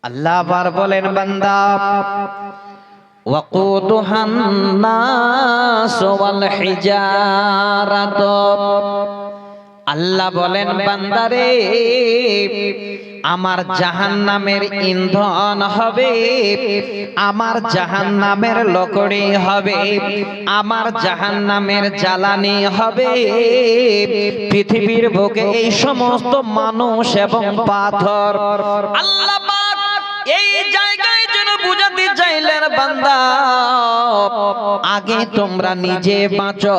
আল্লাহ আবার বলেন বান্দা ওয়াকুদুহান নাস ওয়াল হিজারাত, আল্লাহ বলেন বান্দারে আমার জাহান্নামের ইন্ধন হবে, আমার জাহান্নামের লকড়ি হবে, আমার জাহান্নামের জ্বালানি হবে পৃথিবীর বুকে এই সমস্ত মানুষ এবং পাথর। আল্লাহ পাক এই জায়গায় যেন বুঝাতে চাইলেন বান্দা আগে তোমরা নিজে বাঁচো,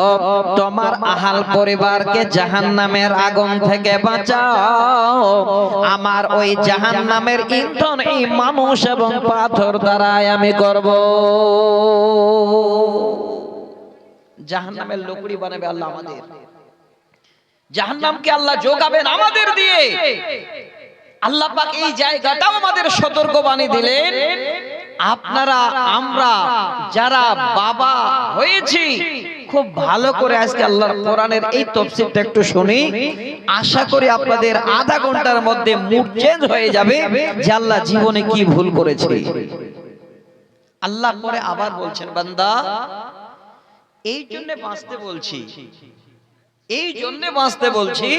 তোমার আহাল পরিবারকে জাহান্নামের আগুন থেকে বাঁচাও, আমার ওই জাহান্নামের ইন্ধন এই মানুষ এবং পাথর দ্বারাই আমি করব। জাহান্নামের লকড়ি বানাবে আল্লাহ আমাদের, জাহান্নামকে আল্লাহ যোগাবেন আমাদের দিয়ে। আল্লাহ পাক এই জায়গাটাও আমাদের সতর্কবাণী দিলেন, আপনারা আমরা যারা বাবা হয়েছি খুব ভালো করে আজকে আল্লাহর কোরআনের এই তাফসীরটা একটু শুনি। আশা করি আপনাদের আধা ঘন্টার মধ্যে মুড চেঞ্জ হয়ে যাবে যে আল্লাহ জীবনে কি ভুল করেছে। আল্লাহ পরে আবার বলছেন বান্দা এই জন্য বাঁচতে বলছি, এই জন্য বাঁচতে বলছি,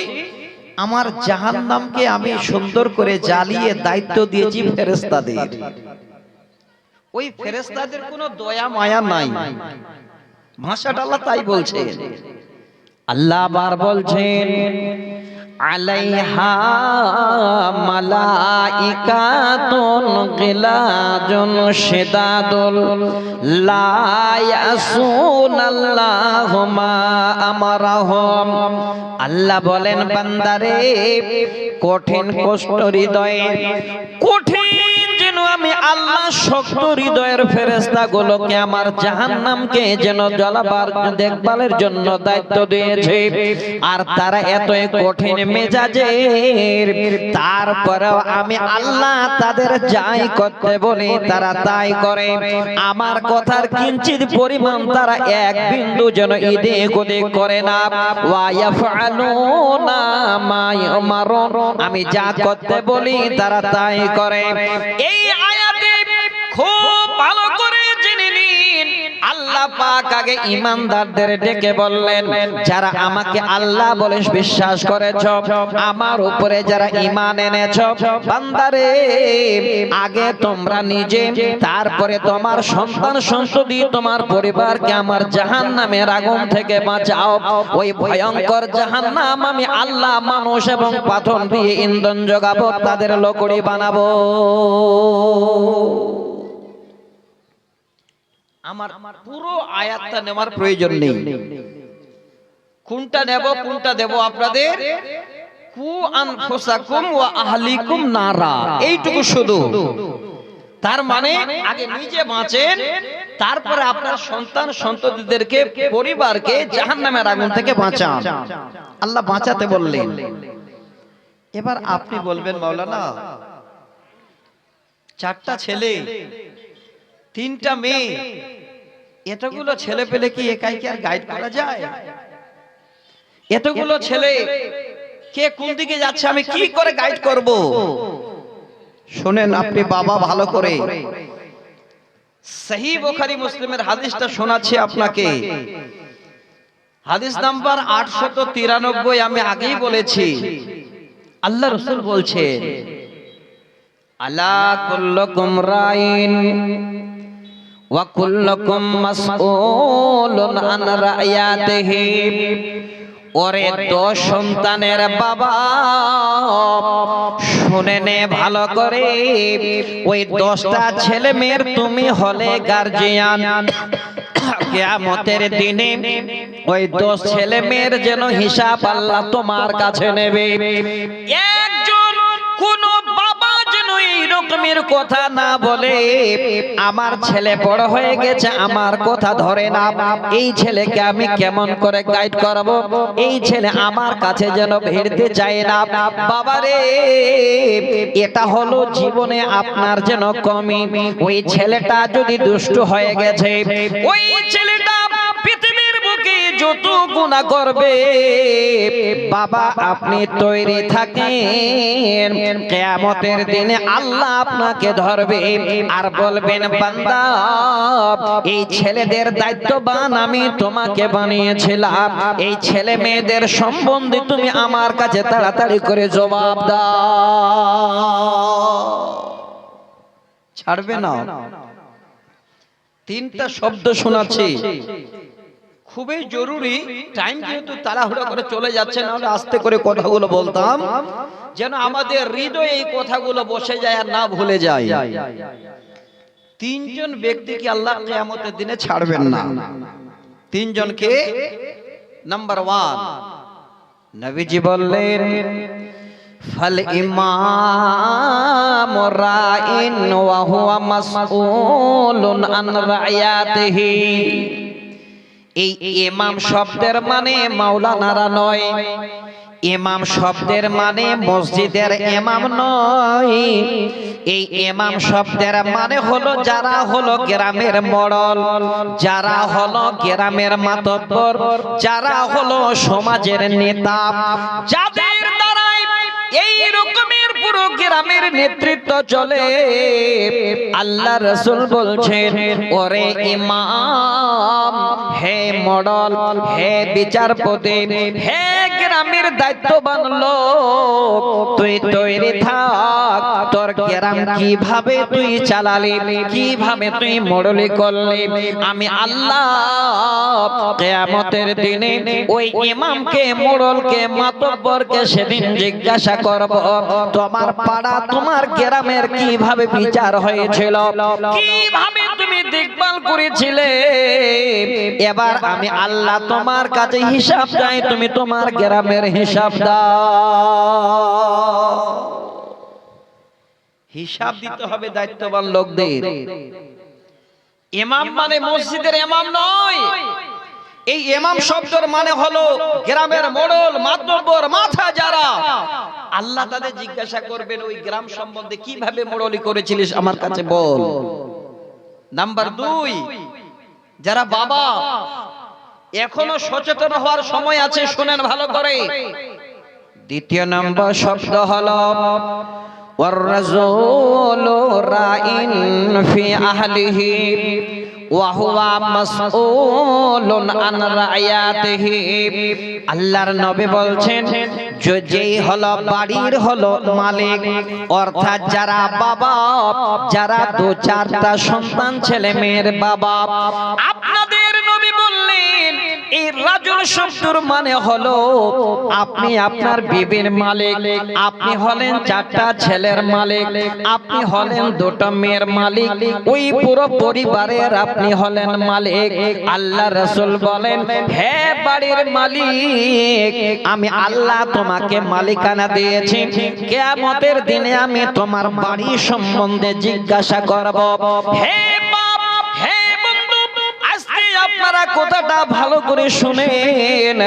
আমার জাহান্নামকে আমি সুন্দর করে জ্বালিয়ে দায়িত্ব দিয়েছি ফেরেশতাদের। ওই ফেরেশতাদের কোনো দয়া মায়া নাই, ভাষাটা আল্লাহ তাই বলছে। আল্লাহ আবার বলছেন আলাইহা মালাইকাতুন গিলাজুন শিদাদুল লা ইয়াসুনাল্লাহু মা আমারাহুম। আল্লাহ বলেন বান্দারে কঠিন কষ্ট হৃদয়ে, কঠিন যেন আমি আল্লাহ শক্ত হৃদয়ের ফেরেশতাগুলোকে আমার জাহান্নামকে যেন জ্বালাবার দেখভালের জন্য দায়িত্ব দিয়েছে, আর তারা এতই কঠিন মেজাজের, তারপরেও আমি আল্লাহ তাদের যাই করতে বলি তারা তাই করে। আমার কথার কিঞ্চিত পরিমাণ তারা এক বিন্দু যেন এদিক ওদিক করে না। ওয়া ইয়াফআলুনা মা ইউমারুন, আমি যা করতে বলি তারা তাই করে। এই আয়াতে খুব ভালো করে জেনে নিন, আল্লাহ পাক আগে ঈমানদারদের ডেকে বললেন যারা আমাকে আল্লাহ বলে বিশ্বাস করেছো, আমার উপরে যারা ঈমান এনেছো, বান্দারে আগে তোমরা নিজে, তারপরে তোমার সন্তান সন্ততি, তোমার পরিবারকে আমার জাহান্নামের আগুন থেকে বাঁচাও। ওই ভয়ঙ্কর জাহান্নাম আমি আল্লাহ মানুষ এবং পাথর দিয়ে ইন্ধন যোগাবো, তাদের লকড়ি বানাবো। আমার পুরো আয়াতটা নেওয়ার প্রয়োজন নেই, কোনটা নেব কোনটা দেব আপনাদের, কু আনফুসাকুম ওয়া আহলিকুম নারা, এইটুকু শুধু। তার মানে আগে নিজে বাঁচেন, তারপরে আপনার সন্তান সন্ততিদেরকে পরিবারকে জাহান্নামের আগুন থেকে বাঁচান। আল্লাহ বাঁচাতে বললেন। এবার আপনি বলবেন মাওলানা চারটা ছেলে তিনটা মেয়ে, এতগুলো ছেলে পেলে কি একাই কি আর গাইড করা যায়? এতগুলো ছেলে কে কোন দিকে যাচ্ছে আমি কি করে গাইড করব? শুনেন আপনি বাবা ভালো করে, সহিহ বুখারী মুসলিমের হাদিসটা শোনাচ্ছি আপনাকে। হাদিস নাম্বার 893, আমি আগেই বলেছি। আল্লাহ রাসূল বলছেন আলা কুল্লুকুম রাইন ওয়া কুল্লুকুম মাসউলুন আন রায়াতিহি। ওরে 10 সন্তানের বাবা শুনে নে ভালো করে, ওই 10টা ছেলে মেয়ের তুমি হলে গার্জিয়ান। কিয়ামতের দিনে ওই 10 ছেলে মেয়ের যেন হিসাব আল্লাহ তোমার কাছে নেবে। একজন কোন বাবা যেন এই রকমের কথা না বলে আমার ছেলে বড় হয়ে গেছে আমার কথা ধরে না, এই ছেলেকে আমি কেমন করে গাইড করব, এই ছেলে আমার কাছে যেন ভিড়তে চায় না। বাবারে এটা হলো জীবনে আপনার যেন কমি। ওই ছেলেটা যদি দুষ্ট হয়ে গেছে, ওই ছেলেটা পৃথিবীর বুকে যত গুনাহ করবে বাবা আপনি তৈরি থাকেন, কিয়ামতের দিনে আল্লাহ আপনাকে ধরবে আর বলবেন বান্দা এই ছেলেদের দায়িত্ববান আমি তোমাকে বানিয়েছিলাম, এই ছেলে মেয়েদের সম্বন্ধে তুমি আমার কাছে তাড়াতাড়ি করে জবাব দাও। ছাড়বে না। তিনটা শব্দ শোনাচ্ছি, খুবই জরুরি। টাইম যেহেতু তাড়াহুড়ো করে চলে যাচ্ছে, না হলে আস্তে করে কথাগুলো বলতাম যেন আমাদের হৃদয়ে এই কথাগুলো বসে যায় আর না ভুলে যায়। তিনজন ব্যক্তিকে আল্লাহ কিয়ামতের দিনে ছাড়বেন না। তিনজনকে। নাম্বার 1, নবীজি বললেন ফাল ইমাম রাইন ওয়া হুয়া মাসউলুন আন রায়াতিহি। এই ইমাম শব্দের মানে মাওলানারা নয়, ইমাম শব্দের মানে মসজিদের ইমাম নয়, এই ইমাম শব্দের মানে হলো যারা হলো গ্রামের মোড়ল, যারা হলো গ্রামের মাতব্বর, যারা হলো সমাজের নেতা, যাদের দ্বারাই এই রকমের পুরো গ্রামের নেতৃত্ব চলে। আল্লাহ রাসূল বলছেন ওরে ইমাম, হে মোড়ল, হে বিচারপতি, হে গ্রামের দায়িত্ববান লোক, তুই তৈরি থাক। তোর গ্রাম কিভাবে তুই চালালি, কিভাবে তুই মোড়লি করলি, আমি আল্লাহ কিয়ামতের দিনে ওই ইমামকে, মোড়লকে, মাতব্বরকে সেদিন জিজ্ঞাসা করব তোমার পাড়া, তোমার গ্রামের কিভাবে বিচার হয়েছিল, কিভাবে তুমি দেখভাল করেছিলে। এবার আমি আল্লাহ তোমার কাছে হিসাব চাই, তুমি তোমার গ্রামের হিসাব দাও। হিসাব দিতে হবে দায়িত্ববান লোকদের। ইমাম মানে মসজিদের ইমাম নয়, এই ইমাম শব্দের মানে হলো গ্রামের মোড়ল, মাতব্বর, মাথা যারা। আল্লাহ তাদের জিজ্ঞাসা করবেন ওই গ্রাম সম্বন্ধে কিভাবে মোড়লি করেছিলিস আমার কাছে বল। নাম্বার 2, যারা বাবা, এখনো সচেতন হওয়ার সময় আছে, শুনেন ভালো করে। দ্বিতীয় নম্বর শব্দ হলো ওয়ার-রাসূলু রাইন ফি আহলিহি ওয়া হুয়া মাসউলুন আন রায়াতিহি। আল্লাহর নবী বলছেন যেই হলো বাড়ির হলো মালিক, অর্থাৎ যারা বাবা, যারা 2-4টা সন্তান ছেলে মেয়ের বাবা। আপনাদের নবী বললেন এই রাজুল শব্দের মানে হলো আপনি আপনার বিবির মালিক, আপনি হলেন 4টা ছেলের মালিক, আপনি হলেন 2টা মেয়ের মালিক, ওই পুরো পরিবারের আপনি হলেন মালিক। আল্লাহ রাসূল বলেন হে বাড়ির মালিক, আমি আল্লাহ তোমাকে মালিকানা দিয়েছি, কিয়ামতের দিনে আমি তোমার বাড়ি সম্বন্ধে জিজ্ঞাসা করব। হে বাপ, হে বন্ধু, আজকে আপনারা কথাটা ভালো করে শুনেন।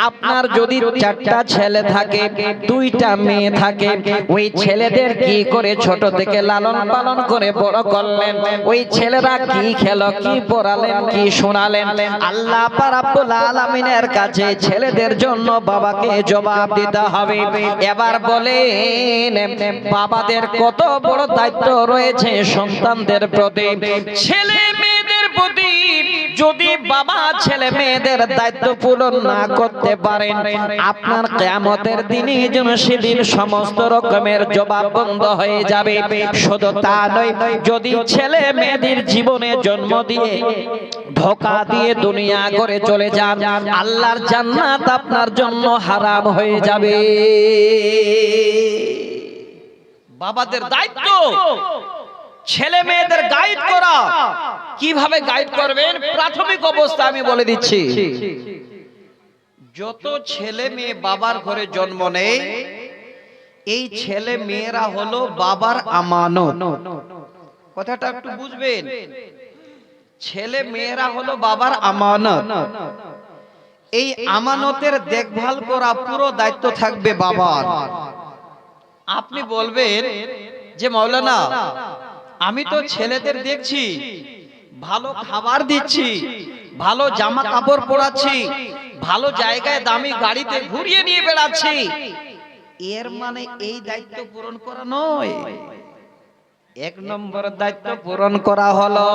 আপনার যদি 4টা ছেলে থাকে, 2টা মেয়ে থাকে, ওই ছেলেদের কি করে ছোট থেকে লালন পালন করে বড় করলেন, ওই ছেলেরা কি খেলো, কি পড়ালেন, কি শোনালেন, আল্লাহ রাব্বুল আলামিনের কাছে ছেলেদের জন্য বাবাকে জবাব দিতে হবে। এবার বলেন বাবাদের কত বড় দায়িত্ব রয়েছে সন্তানদের প্রতি, ছেলে মেয়েদের প্রতি। যদি বাবা ছেলে মেয়েদের দায়িত্ব পূরণ না করতে পারেন, আপনার কিয়ামতের দিনে যেন সেদিন সমস্ত রকমের জবাব বন্ধ হয়ে যাবে। শুধু তা নয়, যদি ছেলে মেয়েদের জীবনে জন্ম দিয়ে ধোঁকা দিয়ে দুনিয়া করে চলে যান, আল্লাহর জান্নাত আপনার জন্য হারাম হয়ে যাবে। বাবাদের দায়িত্ব ছেলে মেয়েদের গাইড করা। কিভাবে গাইড করবেন? প্রাথমিক অবস্থা আমি বলে দিচ্ছি। যত ছেলে মেয়ে বাবার ঘরে জন্ম নেয়, এই ছেলে মেয়েরা হলো বাবার আমানত। কথাটা একটু বুঝবেন, ছেলে মেয়েরা হলো বাবার আমানত। এই আমানতের দেখভাল করা পুরো দায়িত্ব থাকবে বাবার। আপনি বলবেন যে মাওলানা আমি তো ছেলেদের দেখছি ভালো খাবার দিচ্ছি, ভালো জামা কাপড় পরাচ্ছি, ভালো জায়গায় দামি গাড়িতে ঘুরিয়ে নিয়ে বেড়াচ্ছি, এর মানে এই দায়িত্ব পূরণ করা নয়। এক নম্বর দায়িত্ব পূরণ করা হলো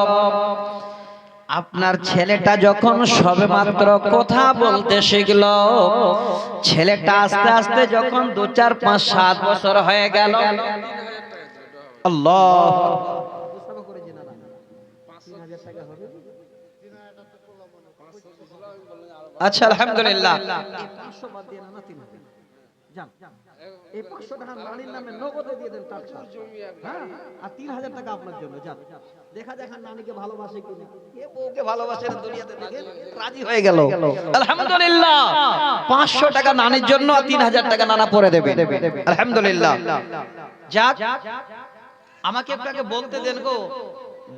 আপনার ছেলেটা যখন সবেমাত্র কথা বলতে শিখলো, ছেলেটা আস্তে আস্তে যখন 2, 4, 5, 7 বছর হয়ে গেল, আল্লাহ, আচ্ছা আলহামদুলিল্লাহ, এই 500 টাকা নানির নামে নগদে দিয়ে দেন টাকা, হ্যাঁ, আর 3000 টাকা আপনার জন্য। যান, দেখা যাক নানিকে ভালোবাসে কিনা, কে বউকে ভালোবাসে না দুনিয়াতে, দেখে রাজি হয়ে গেল, আলহামদুলিল্লাহ। 500 টাকা নানির জন্য আর 3000 টাকা নানা পরে দেবে, আলহামদুলিল্লাহ। যাক, আমাকে একটু বলতে দেন গো,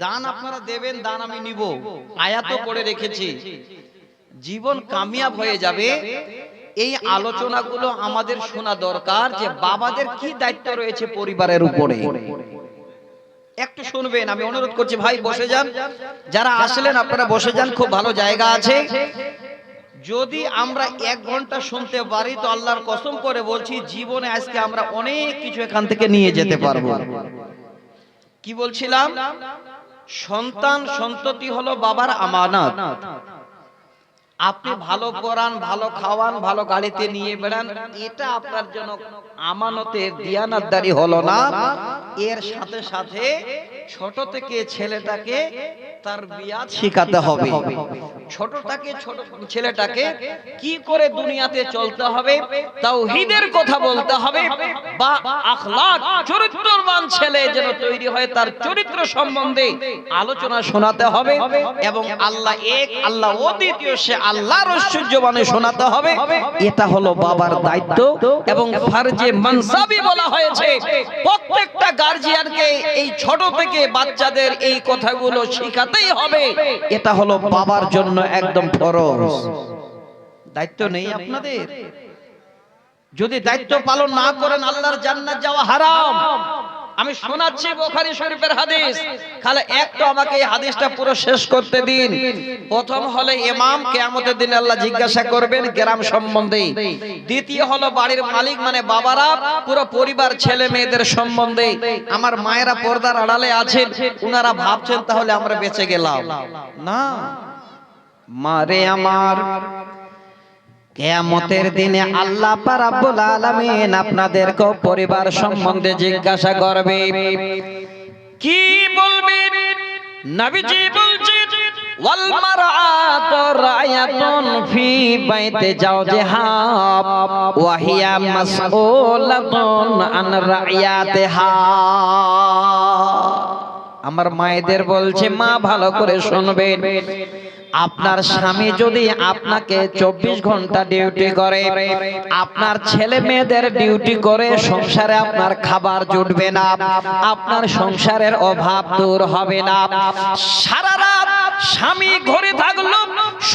দান আপনারা দেবেন, দান আমি নিব, আয়াতও পড়ে রেখেছি। জীবন কামিয়াব হয়ে যাবে, এই আলোচনাগুলো আমাদের শোনা দরকার যে বাবাদের কি দায়িত্ব রয়েছে পরিবারের উপরে। একটু শুনবেন, আমি অনুরোধ করছি, ভাই বসে যান, যারা আসলেন আপনারা বসে যান, খুব ভালো জায়গা আছে। যদি আমরা 1 ঘন্টা শুনতে পারি তো আল্লাহর কসম করে বলছি জীবনে আজকে আমরা অনেক কিছু এখান থেকে নিয়ে যেতে পারবো। কি বলছিলাম? সন্তান সন্ততি হলো বাবার আমানত। আপনি ভালো পড়ান, ভালো খাওয়ান, ভালো গাড়িতে নিয়ে বেড়ান, এটা আপনার জন্য আমানতের দিয়ানাতদারি হলো না। এর সাথে সাথে ছোট থেকে ছেলেটাকে তারবিয়াত শিখাতে হবে। ছোট ছেলেটাকে কি করে দুনিয়াতে চলতে হবে, তাওহীদের কথা বলতে হবে, বা আখলাক চরিত্রবান ছেলে যেন তৈরি হয়, তার চরিত্র সম্বন্ধে আলোচনা শোনাতে হবে, এবং আল্লাহ এক, আল্লাহ অদ্বিতীয়, সে আল্লাহর ঐশ্বর্যবাণী শোনাতে হবে। এটা হলো বাবার দায়িত্ব এবং ফরজে মানসাবি বলা হয়েছে। প্রত্যেকটা গার্জিয়ানকে এই ছোট থেকে বাচ্চাদের এই কথাগুলো শিখাতেই হবে। এটা হলো বাবার জন্য একদম ফরজ। দায়িত্ব নেই আপনাদের? যদি দায়িত্ব পালন না করেন আল্লাহর জান্নাত যাওয়া হারাম। আমি শোনাচ্ছি বুখারী শরীফের হাদিস, খালি একটু আমাকে এই হাদিসটা পুরো শেষ করতে দিন। প্রথম হলো ইমাম, কিয়ামতের দিনে আল্লাহ জিজ্ঞাসা করবেন গ্রাম সম্বন্ধে। দ্বিতীয় হলো বাড়ির মালিক মানে বাবারা পুরো পরিবার ছেলে মেয়েদের সম্বন্ধে। আমার মায়েরা পর্দার আড়ালে আছেন, উনারা ভাবছেন তাহলে আমরা বেঁচে গেলাম না। মারে আমার, কিয়ামতের দিনে আল্লাহ পাক রব্বুল আলামিন আপনাদেরকে পরিবার সম্বন্ধে জিজ্ঞাসা করবে। কি বলবেন? নবীজি বলছেন, ওয়াল মারআতু রায়াতুন ফি বাইতি জাওজিহা ওয়া হিয়া মাসউলাতুন আন রায়াতিহা। আমার মায়েদের বলছে, মা ভালো করে শুনবেন, আপনার স্বামী যদি আপনাকে 24 ঘন্টা ডিউটি করে, আপনার ছেলে মেয়েদের ডিউটি করে, সংসারে আপনার খাবার জুটবে না, আপনার সংসারের অভাব দূর হবে না। সারা রাত স্বামী ঘরে থাকলো,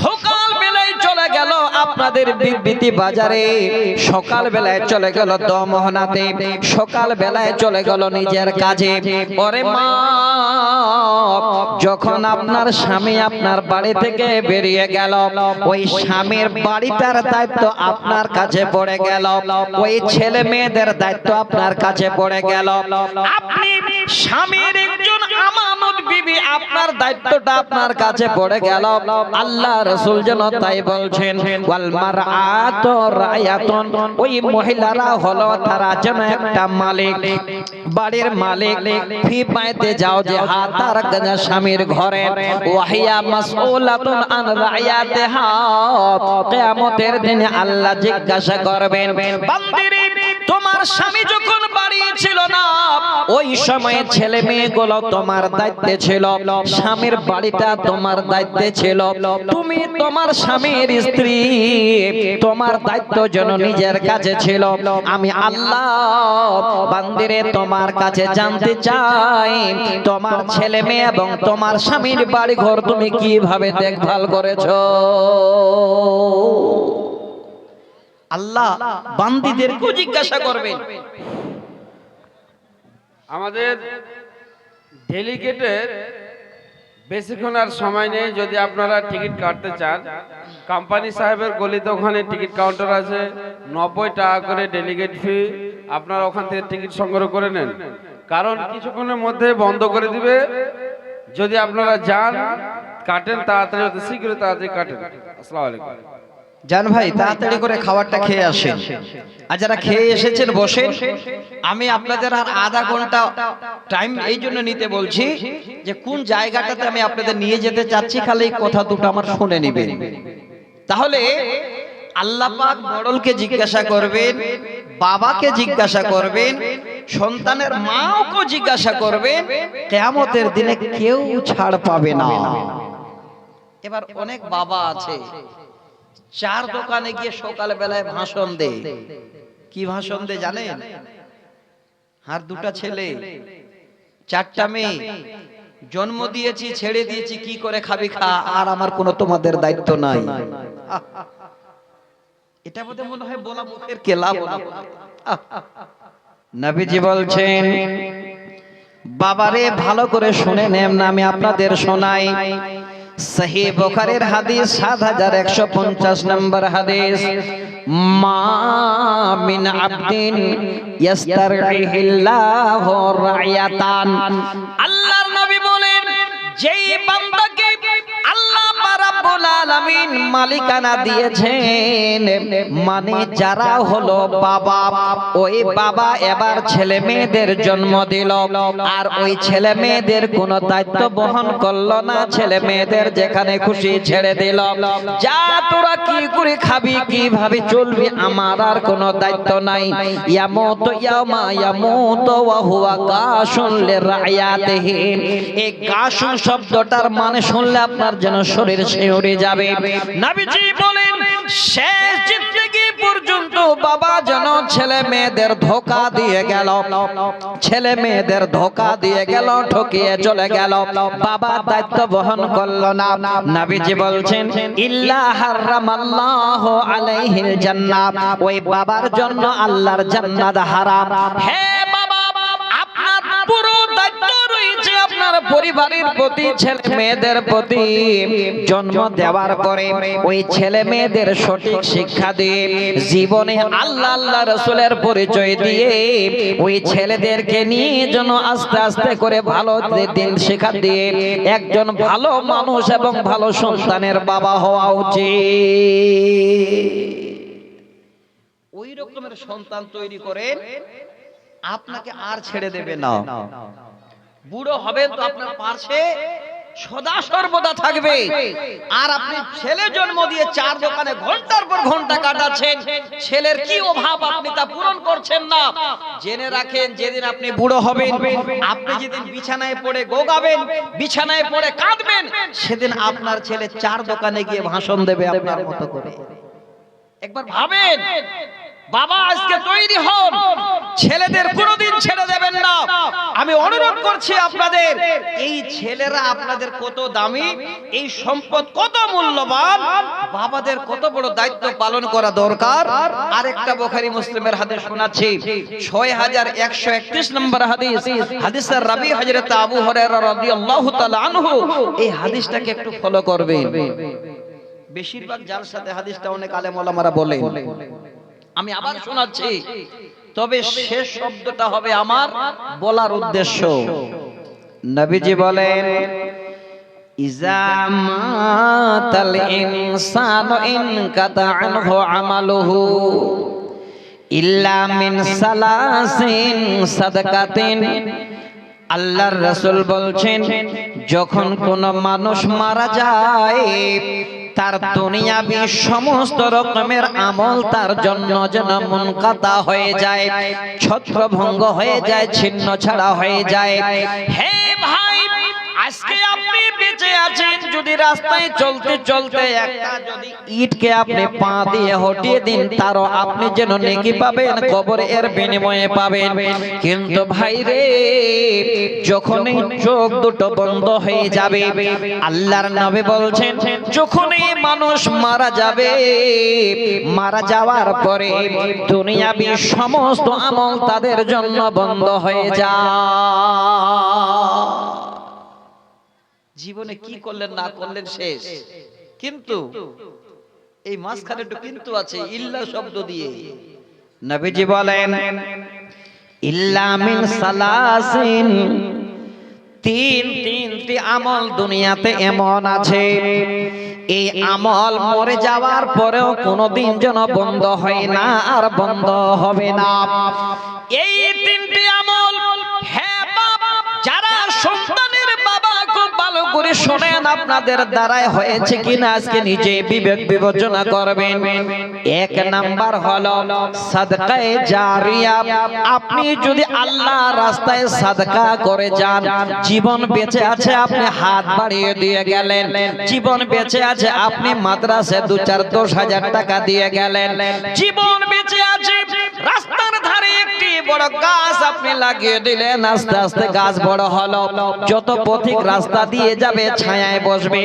সকাল বেলায় চলে গেল আপনাদের বিবিতি বাজারে, সকাল বেলায় চলে গেল দমহনাতে, সকাল বেলায় চলে গেল নিজের কাজে। ওরে মা, যখন আপনার স্বামী আপনার বাড়ি থেকে বেরিয়ে গেল, ওই স্বামীর বাড়িটার দায়িত্ব আপনার কাছে পড়ে গেল, ওই ছেলে মেয়েদের দায়িত্ব আপনার কাছে পড়ে গেল। আপনি স্বামীর একজন আমানত বিবি, আপনার দায়িত্বটা আপনার কাছে পড়ে গেল। আল্লাহ রাসূল যেন তাই বলছেন, ওয়াল মারআতু রায়াতুন, ওই মহিলারা হলো তারা যেন একটা মালিক, বাড়ির মালিক। ফি বাইতে যাও যে হাতার স্বামীর ঘরে, ওয়াহিয়া মাসউলাতুন আন রায়াতিহা। কিয়ামতের দিনে আল্লাহ জিজ্ঞাসা করবেন, বান্দিরে তোমার স্বামী যখন বাড়ি ছিল না, ওই সময়ে ছেলে মেয়েগুলো তোমার দায়িত্বে ছিল, স্বামীর বাড়িটা তোমার দায়িত্বে ছিল, তুমি তোমার স্বামীর স্ত্রী, তোমার দায়িত্ব যেন নিজের কাছে ছিল। আমি আল্লাহ বান্দিরে তোমার কাছে জানতে চাই, তোমার ছেলে মেয়ে এবং তোমার স্বামীর বাড়ি ঘর তুমি কিভাবে দেখভাল করেছো? আল্লাহ বান্দীদেরকে জিজ্ঞাসা করবেন। আমাদের ডেলিগেটের বেশিক্ষণ আর সময় নেই। যদি আপনারা টিকিট কাটতে চান, কোম্পানি সাহেবের গলিতে ওখানে টিকিট কাউন্টার আছে, 90 টাকা করে ডেলিগেট ফি। আপনারা ওখান থেকে টিকিট সংগ্রহ করে নেন, কারণ কিছুক্ষণের মধ্যে বন্ধ করে দিবে। যদি আপনারা যান, কাটেন তাড়াতাড়ি, অতি শীঘ্র তাড়াতাড়ি কাটেন। আসসালামু আলাইকুম। জান ভাই, তাড়াতাড়ি করে খাবারটা খেয়ে আসেন। আর যারা খেয়ে এসেছেন বসেন। আমি আপনাদের আর আধা ঘন্টা টাইম এই জন্য নিতে বলছি যে কোন জায়গাটাতে আমি আপনাদের নিয়ে যেতে চাচ্ছি, খালি কথা দুটো আমার শুনে নেবেন। তাহলে আল্লাহ পাক বড়লকে জিজ্ঞাসা করবেন, বাবাকে জিজ্ঞাসা করবেন, সন্তানের মাকে জিজ্ঞাসা করবেন, কিয়ামতের দিনে কেউ ছাড় পাবে না। এবার অনেক বাবা আছে চার দোকানে গিয়ে সকাল বেলায় ভাষণ দেয়। কি ভাষণ দেয় জানেন? আর দুটা ছেলে, চারটা মেয়ে, জন্ম দিয়েছি, ছেড়ে দিয়েছি, কি করে খাবি খা, আর আমার কোনো তোমাদের দায়িত্ব নাই। এটা বোধহয় মনে হয় বলা মুখের কেলা বলা। নবীজি বলছেন, বাবারে ভালো করে শুনে নেন না, আমি আপনাদের শোনাই। সহিহ বুখারীর হাদিস ৭১৫০ নম্বর হাদিস, মা মিন আবদিন ইস্তারহিল্লাহু রায়াতান। আল্লাহর নবী বলেন, যেই বান্দাকে আল্লাহ রাব্বুল আলামিন মালিকানা দিয়েছেন, মানে যারা হলো বাবা, ওই বাবা এবার ছেলে মেয়েদের জন্ম দিল, আর ওই ছেলে মেয়েদের কোনো দায়িত্ব বহন করলো না, ছেলে মেয়েদের যেখানে খুশি ছেড়ে দিল, যা তোরা কি করে খাবি, কিভাবে চলবি, আমার আর কোনো দায়িত্ব নাই। ইয়ামুতু ইয়ামা ইয়ামুতু ওয়া হুয়া গাশুন লিরায়াতিহি। এই গাশুন শব্দটার মানে শুনলে আপনার যেন শরীর শিউরে যাবে। নবীজি বলেন, শেষ জিন্দেগি পর্যন্ত বাবা যেন ছেলে মেয়েদের ধোঁকা দিয়ে গেল, ছেলে মেয়েদের ধোঁকা দিয়ে গেল, ঠকিয়ে চলে গেল, বাবা দায়িত্ব বহন করলো না। নবীজি বলছেন, ইল্লা হারামাল্লাহু আলাইহিল জান্নাহ, ওই বাবার জন্য আল্লাহর জান্নাত হারাম। হে বাবা, আপনার পুরো দায়িত্ব রয়েছে আপনার পরিবারের প্রতি, ছেলে মেয়েদের প্রতি। জন্ম দেওয়ার পরে ওই ছেলে মেয়েদের সঠিক শিক্ষা দিয়ে, জীবনে আল্লাহ আল্লাহ রাসূলের পরিচয় দিয়ে, ওই ছেলেদেরকে নিয়ে যেন আস্তে আস্তে করে ভালো দিন শিক্ষা দিয়ে একজন ভালো মানুষ এবং ভালো সন্তানের বাবা হওয়া উচিত। ওই রকমের সন্তান তৈরি করেন, আপনাকে আর ছেড়ে দেবে না। বুড়ো হবেন তো আপনার পাশে সদা সর্বদা থাকবে। আর আপনি ছেলে জন্ম দিয়ে চার দোকানে ঘন্টার পর ঘন্টা কাটাচ্ছেন, ছেলের কি অভাব আপনি তা পূরণ করছেন না। জেনে রাখেন, যেদিন আপনি বুড়ো হবেন, আপনি যেদিন বিছানায় পড়ে গোগাবেন, বিছানায় পড়ে কাঁদবেন, সেদিন আপনার ছেলে চার দোকানে গিয়ে ভাষণ দেবে আপনার মতো করে। একবার ভাবেন, বাবা আজকে তৈরি হন, ছেলেদের কোনোদিন ছেড়ে দেবেন না। আমি অনুরোধ করছি আপনাদের, এই ছেলেরা আপনাদের কত দামি, এই সম্পদ কত মূল্যবান, বাবাদের কত বড় দায়িত্ব পালন করা দরকার। আরেকটা বুখারী মুসলিমের হাদিস শোনাচ্ছি, 6131 নম্বর হাদিস, হাদিসের রাবী হযরত আবু হুরায়রা রাদিয়াল্লাহু তাআলা আনহু। এই হাদিসটাকে একটু ফলো করবেন। বেশিরভাগ জালসাতে হাদিসটা অনেক আলেম ওলামারা বলেন, আমি আবার শোনাচ্ছি, তবে শেষ শব্দটা হবে আমার বলার উদ্দেশ্য। নবীজি বলেন, ইজা মাতাল ইনসানু ইনকাতা আনহু আমালুহু ইল্লা মিন সালাসিন সাদাকাতিন। আল্লাহর রাসূল বলছেন, যখন কোন মানুষ মারা যায়, তার দুনিয়াবি সমস্ত রকমের আমল তার জন্য যেন মুনকাতা হয়ে যায়, ছত্রভঙ্গ হয়ে যায়, ছিন্ন ছাড়া হয়ে যায়। হে ভাই, আজকে আপনি বেঁচে আছেন, যদি রাস্তায় চলতে চলতে একটা যদি ইটকে আপনি পা দিয়ে হটিয়ে দিন, তারও আপনি যেন নেকি পাবেন, কবর এর বিনিময়ে পাবেন। কিন্তু ভাই রে, যখনই চোখ দুটো বন্ধ হয়ে যাবে, আল্লাহর নবী বলছেন, যখনই মানুষ মারা যাবে, মারা যাওয়ার পরে দুনিয়াবি সমস্ত আমল তাদের জন্য বন্ধ হয়ে যায়। জীবনে কি করলেন না করলেন শেষ। কিন্তু এই মাঝখানে একটু কিন্তু আছে, ইল্লা শব্দ দিয়ে। নবীজি বলেন ইল্লা মিন সালাসিন, তিনটি আমল দুনিয়াতে এমন আছে, এই আমল মরে যাওয়ার পরেও কোনোদিন যেন বন্ধ হয় না, আর বন্ধ হবে না। এই তিনটি আমল, হ্যাঁ বাবা, যারা সন্তানের বাবা খুব ভালো করে শোনেন, আপনাদের দ্বারাই হয়েছে কিনা আজকে নিজে বিবেক বিবেচনা করবেন। এক নাম্বার হলো সাদকায়ে জারিয়া। আপনি যদি আল্লাহর রাস্তায় সাদকা করে যান, জীবন বেঁচে আছে আপনি হাত বাড়িয়ে দিয়ে গেলেন, জীবন বেঁচে আছে আপনি মাদ্রাসায় 2-4-10,000 টাকা দিয়ে গেলেন, জীবন বেঁচে আছে রাস্তার ধারে একটি বড় গাছ আপনি লাগিয়ে দিলেন, আস্তে আস্তে গাছ বড় হলো, যত পথিক রাস্তা দিয়ে যাবে ছায়ায় বসবে,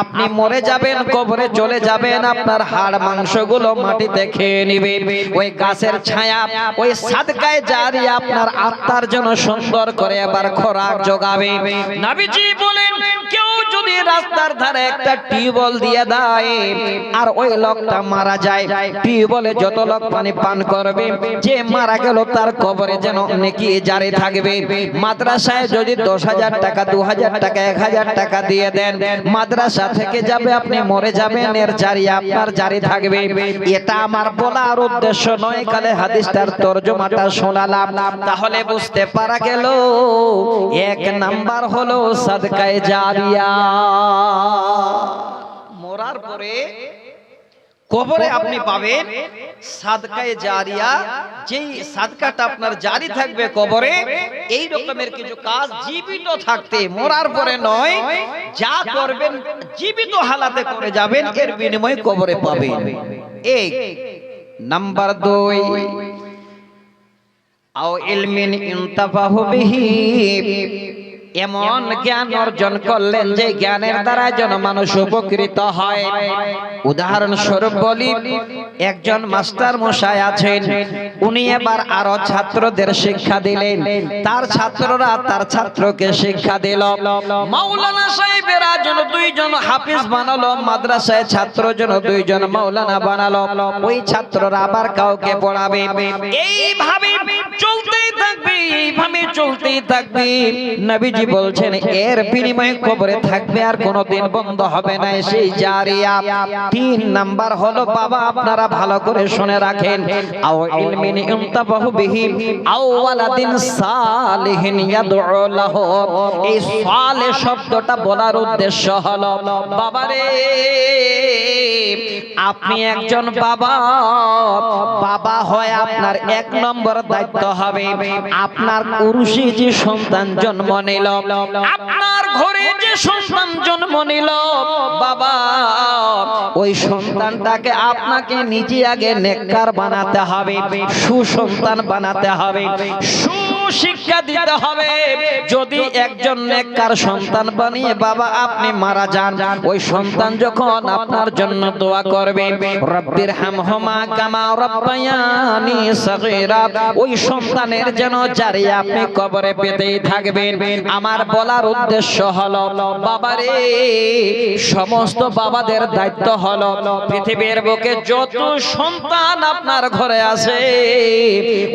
আপনি মরে যাবেন, কবরে চলে যাবেন, আপনার হাড় মাংসগুলো মাটিতে খেয়ে নিবে। ওই গাছের ছায়া, ওই সাদকায়ে জারিয়া আপনার আত্মার জন্য সুন্দর করে আবার খোরাক যোগাবে। নবীজি বলেন কেউ যদি রাস্তার ধারে একটা টিউবওয়েল দিয়ে দেয় আর ওই লোকটা মারা যায়, টিউবওয়েলে যত লোক পানি পান করবে, যে মারা গেল তার কবরে যেন নেকি জারি থাকবে। মাদ্রাসায় যদি 10,000 টাকা, 2,000 টাকা, 1,000 টাকা দিয়ে দেন, মাদ্রাসা থেকে যাবে, আপনি মরে যাবেন, এর জারি আপনার জারি থাকবে। এটা আমার বলার উদ্দেশ্য নয়, কালে হাদিসটার তরজমাটা শোনালাম, তাহলে বুঝতে পারা গেল এক নাম্বার হলো সাদকায়ে জারিয়া। মরার পরে কবরে আপনি পাবেন সাদকায়ে জারিয়া, যেই সাদকাটা আপনার জারি থাকবে কবরে। এই রকমের কিছু কাজ জীবিত থাকতে, মরার পরে নয়, যা করবেন জীবিত হালাতে করে যাবেন, এর বিনিময়ে কবরে পাবেন। এক নাম্বার 2, আও ইলমিন ইনতাফাহু বিহি, এমন জ্ঞান অর্জন করলেন যে জ্ঞানের দ্বারা যেন মানুষ উপকৃত হয়। উদাহরণস্বরূপ বলি, একজন মাস্টার মশাই আছেন, উনি এবার আরো ছাত্রদের শিক্ষা দিলেন, তার ছাত্ররা তার ছাত্রকে শিক্ষা দিল। মাওলানা সাহেবেরা যেন 2 জন হাফিজ বানালো, মাদ্রাসায় ছাত্র যেন 2 জন মাওলানা বানালো, ওই ছাত্ররা আবার কাউকে পড়াবে। এইভাবে চলতেই থাকবে, এইভাবে চলতেই থাকবে। নবীজি বলছেন এর বিনিময়ে কবরে থাকবে, আর কোনোদিন বন্ধ হবে না সেই জারিয়া। 3 নাম্বার হলো বাবা, আপনারা ভালো করে শুনে রাখেন, আও ইলমিন ইনতাফাহু বিহি, আও ওয়ালাদিন সালিহিন ইয়াদউ লাহু। এই সালে শব্দটা বলার উদ্দেশ্য হলো, বাবারে আপনি একজন বাবা, বাবা হয় আপনার 1 নম্বর দায়িত্ব হবে আপনার পুরুষে যে সন্তান জন্ম নিল, আপনার ঘরে যে সন্তান জন্ম নিল, বাবা ওই সন্তানটাকে আপনাকে নিজে আগে নেককার বানাতে হবে, সুসন্তান বানাতে হবে, সুশিক্ষা দিতে হবে। যদি একজন নেককার সন্তান বানিয়ে বাবা আপনি মারা যান, ওই সন্তান যখন আপনার জন্য দোয়া করবে, রব্বির হামহুমা কামা রাব্বায়ানি সাগীরা, ওই সন্তানের যেন জারিয়া আপনি কবরে পেতেই থাকবেন। আমার বলার উদ্দেশ্য হলো, বাবারে সমস্ত বাবাদের দায়িত্ব হলো পৃথিবীর বুকে যত সন্তান আপনার ঘরে আছে,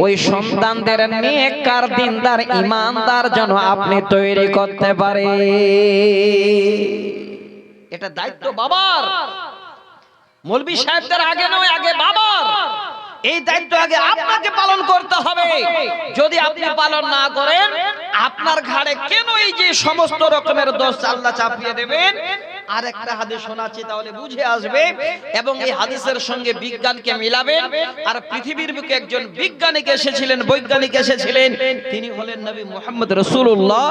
ওই সন্তানদের নেককার, দিনদার, ঈমানদার যেন আপনি তৈরি করতে পারে। এটা দায়িত্ব বাবার, মৌলভী সাহেবদের আগে নয়, আগে বাবার। এই দায়িত্ব আগে আপনাকে পালন করতে হবে। যদি আপনি পালন না করেন, আপনার ঘাড়ে কেন এই যে সমস্ত রকমের দোষ আল্লাহ চাপিয়ে দেবেন? আরেকটা হাদিস শোনাচ্ছি, তাহলে বুঝে আসবে, এবং এই হাদিসের সঙ্গে বিজ্ঞানকে মিলাবেন। আর পৃথিবীর বুকে একজন বিজ্ঞানী এসেছিলেন, বৈজ্ঞানিক এসেছিলেন, তিনি হলেন নবী মুহাম্মদ রাসূলুল্লাহ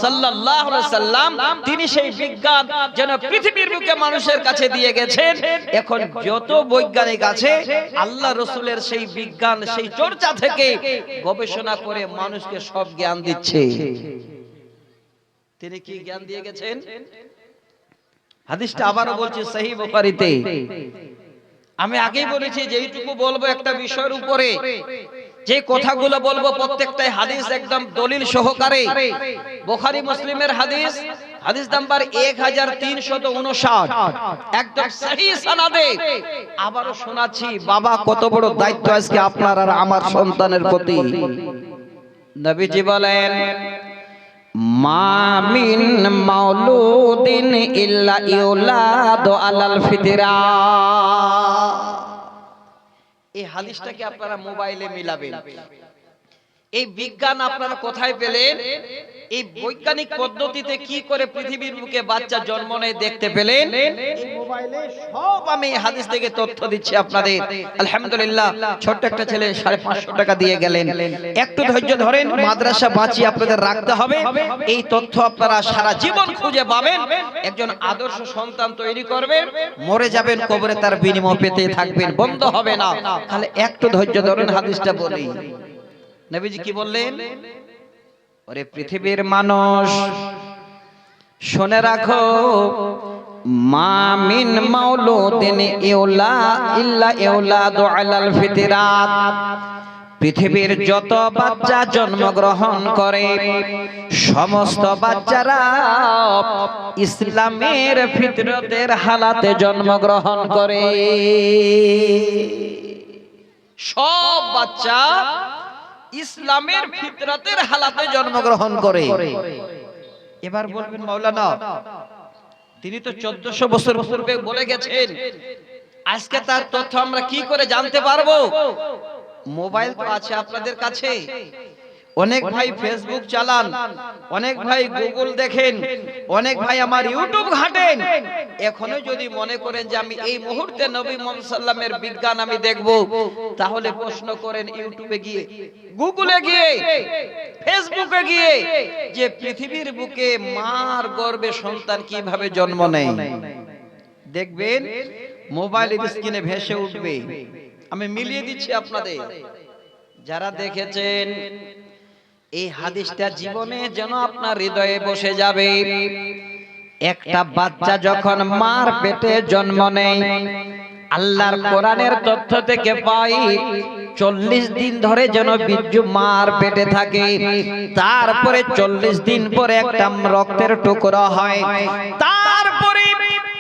সাল্লাল্লাহু আলাইহি সাল্লাম। তিনি সেই বিজ্ঞান যেন পৃথিবীর বুকে মানুষের কাছে দিয়ে গেছেন। এখন যত বৈজ্ঞানিক আছে, আল্লাহ রাসূলের সেই বিজ্ঞান, সেই চর্চা থেকে গবেষণা করে মানুষকে সব জ্ঞান দিচ্ছে। তিনি কি জ্ঞান দিয়ে গেছেন? হাদিসটা আবারও বলছি, সহিহ বুখারীতে। আমি আগেই বলেছি যে এইটুকু বলবো একটা বিষয়ের উপরে, যে কথাগুলো বলবো প্রত্যেকটাই হাদিস একদম দলিল সহকারে। বুখারী মুসলিমের হাদিস, হাদিস নাম্বার 1359 একদম সহি সনদে। আবারো শোনাচ্ছি, বাবা কত বড় দায়িত্ব আজকে আপনার আর আমার সন্তানের প্রতি। নবীজি বলেন, মা মিন মাউলুদিন ইল্লা ইউলাদু আলাল ফিতরা। এই হাদিসটাকে আপনারা মোবাইলে মিলাবেন। এই বিজ্ঞান আপনারা কোথায় পেলেন? এই বৈজ্ঞানিক পদ্ধতিতে কি করে পৃথিবীর বুকে বাচ্চা জন্ম নেয় দেখতে পেলেন? এই মোবাইলে সব আমি এই হাদিস থেকে তথ্য দিচ্ছি আপনাদের। আলহামদুলিল্লাহ, ছোট্ট একটা ছেলে 550 টাকা দিয়ে গেলেন। একটু ধৈর্য ধরেন, মাদ্রাসা বাঁচিয়ে আপনাদের রাখতে হবে। এই তথ্য আপনারা সারা জীবন খুঁজে পাবেন। একজন আদর্শ সন্তান তৈরি করবেন, মরে যাবেন কবরে তার বিনিময় পেতে থাকবেন, বন্ধ হবে না। তাহলে একটু ধৈর্য ধরেন, হাদিসটা বলি। নবীজি কি বললেন? ওরে পৃথিবীর মানুষ, শুনে রাখো, মা মিন মাউলুদিন ইল্লা ইউলাদু আলাল ফিতরাত। পৃথিবীর যত বাচ্চা জন্মগ্রহণ করে সমস্ত বাচ্চারা ইসলামের ফিতরতের হালাতে জন্মগ্রহণ করে। সব বাচ্চা ইসলামের ফিতরতের হালাতে জন্মগ্রহণ করে। এবার বলবেন, মাওলানা তিনি তো 1400 বছর পূর্বে বলে গেছেন, আজকে তার তথ্য আমরা কি করে জানতে পারবো? মোবাইল তো আছে আপনাদের কাছে। অনেক ভাই ফেসবুক চালান, অনেক ভাই গুগল দেখেন, অনেক ভাই আমার ইউটিউব ঘাটেন। এখনো যদি মনে করেন যে আমি এই মুহূর্তে নবী মুহাম্মদ সাল্লামের বিজ্ঞান আমি দেখব, তাহলে প্রশ্ন করেন ইউটিউবে গিয়ে, গুগলে গিয়ে, ফেসবুকে গিয়ে, যে পৃথিবীর বুকে মার গর্ভে সন্তান কিভাবে জন্ম নেয়। দেখবেন মোবাইলের স্ক্রিনে ভেসে উঠবে। আমি মিলিয়ে দিচ্ছি আপনাদের। যারা দেখেছেন এই হাদিসটা জীবনে যেন আপনার হৃদয়ে বসে যাবে। একটা বাচ্চা যখন মার পেটে জন্ম নেয়, আল্লাহর কোরআনের তথ্য থেকে পাই 40 দিন ধরে যেন বীর্য মার পেটে থাকে। তারপরে 40 দিন পরে একটা রক্তের টুকরো হয়, তারপরে